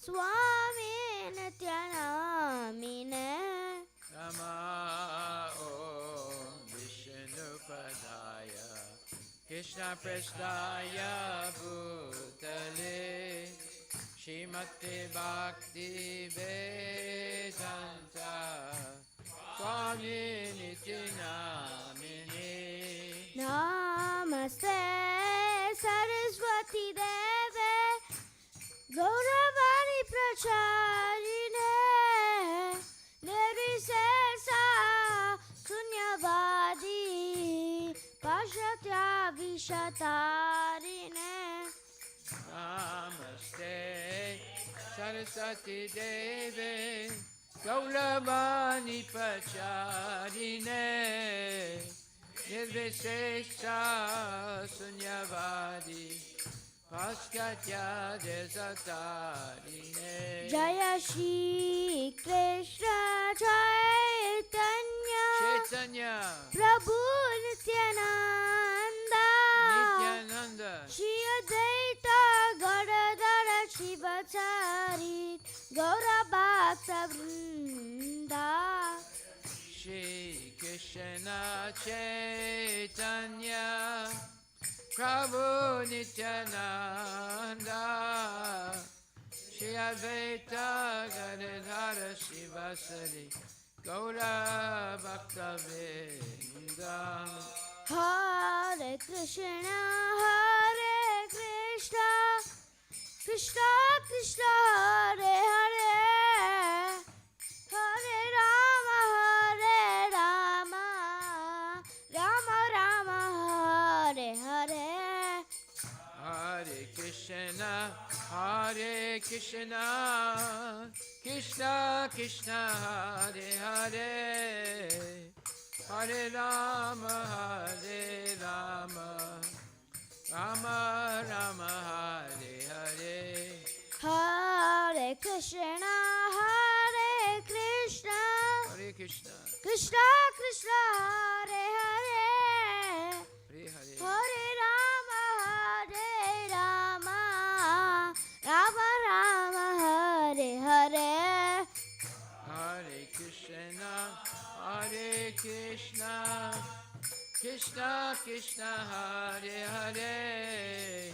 स्वामी नित्यानामिने Nama Om Vishnupadaya Krishna Prasthaya Bhutale Shrimate Bhakti Vedanta Swami Nityanamine नमस्ते सरस्वती देवे गौरवाणी प्रचारिणे निर्विशेषा शून्यवादी पाश्चात्य विषतारिणे Namaste Saraswati Deve Gauravani Pacharine Nirvishesha Sunyavadi Paskatya Desatarine जय Shri Krishna Chaitanya Chaitanya Prabhu Nityanand Nityananda Shri Advaita Gadadhar शिवचारी गौरभक्त Vrinda Shri Krishna Chaitanya Prabhu Nityananda Shri Advaita Gadadhara Shivasari Gaura Bhakta Vrinda Hare Krishna Krishna Krishna Hare Hare Hare Ram Ram Ram Hare Hare Hare Krishna Krishna Krishna Hare Hare Hare Rama, Hare Rama, Rama Rama, Hare Hare. Hare Krishna, Hare Krishna, Hare Krishna, Krishna Krishna, Hare Hare, Hare Hare. Hare Rama, Hare Rama, Rama Rama, Hare Hare. Hare Krishna, Hare Krishna, Krishna Krishna, Hare Hare.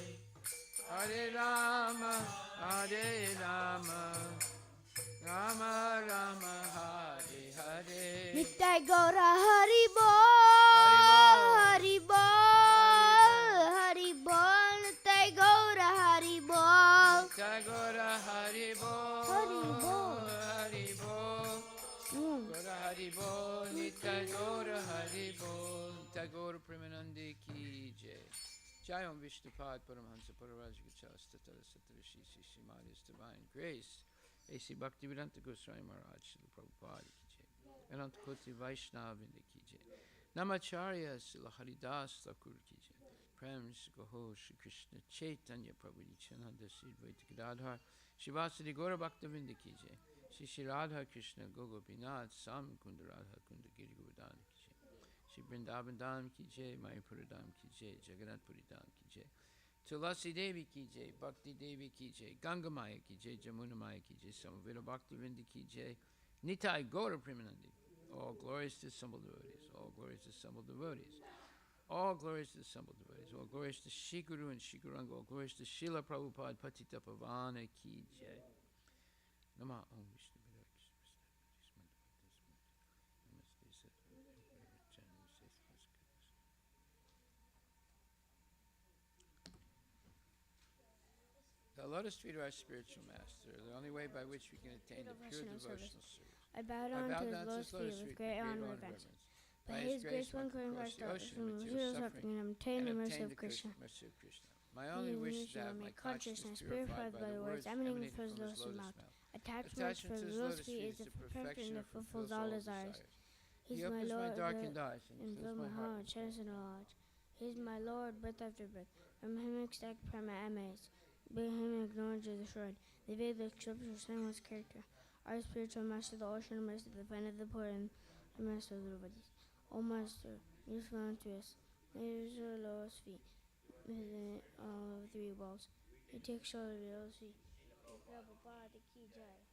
Hare Rama, Hare Rama, Rama Rama, Hare Hare. Nittai Gaura Hari Bol, Hari Bol, Hari Bol, Nittai Gaura Hari Bol. Tagora Hari Bol, Hari Bol. Hari Bol, Gora Hari Bol, Nitai Gora Hari Bol, Tagore Premanande Ki Jai. Jai Om Vishnupad Paramhansa Pararajgachas Tatara Satarishi Shimadi's Divine Grace. A.C. Bhaktivedanta Goswami Maharaj Srila Prabhupada Ki Jai. Ananta Koti Vaishnavinda Ki Jai. Namacharya Srila Haridas Thakur Ki Jai. Prem Goho Shri Krishna Chaitanya Prabhu Nityananda Sri Advaita Gadadhar Shivasadi Gaura Bhaktavinda Ki Jai. Shri Shri Radha Krishna Gogopinath Sam Kunda Radha Kunda Giri Govardhan Ki Jai. Shri Vrindavan Dham Ki Jai, Mayapura Dham Ki Jai, Jagannath Puri Dham Ki Jai. Tulasi Devi Ki Jai, Bhakti Devi Ki Jai, Ganga Maya Ki Jai, Jamuna Maya Ki Jai, Samavita Bhaktivinda Ki Jai, Nitai Gaura Premanandi. All glories to assembled devotees, all glories to assembled devotees. All glories to the assembled devotees. All glories to Shri Guru and Shri Guranga. All glories to Srila Prabhupada Patita Pavana Ki Jai. Namah Om Vishnu The lotus feet are our spiritual master, the only way by which we can attain the pure devotional service. I bow down to his lotus feet with great honor and reverence. By his grace one can cross the ocean of material suffering and obtain the mercy of Krishna. My only wish is to have my consciousness purified by the words emanating from his lotus mouth. Attachment for the lotus feet is the perfection that fulfills all desires. He He is my opens my Lord, darkened eyes and fills fills my heart with chance and knowledge. He is my Lord, breath after breath. From him extract prema emanates. By him acknowledge is assured. The Vedic scriptures sang his character. Our spiritual master, the ocean of mercy, the friend of the poor, and the master of the devotees. O Master, you found to us. May use your lotus feet within all of 3 walls. He takes all of the lotus feet. Prabhupada Ki Jai.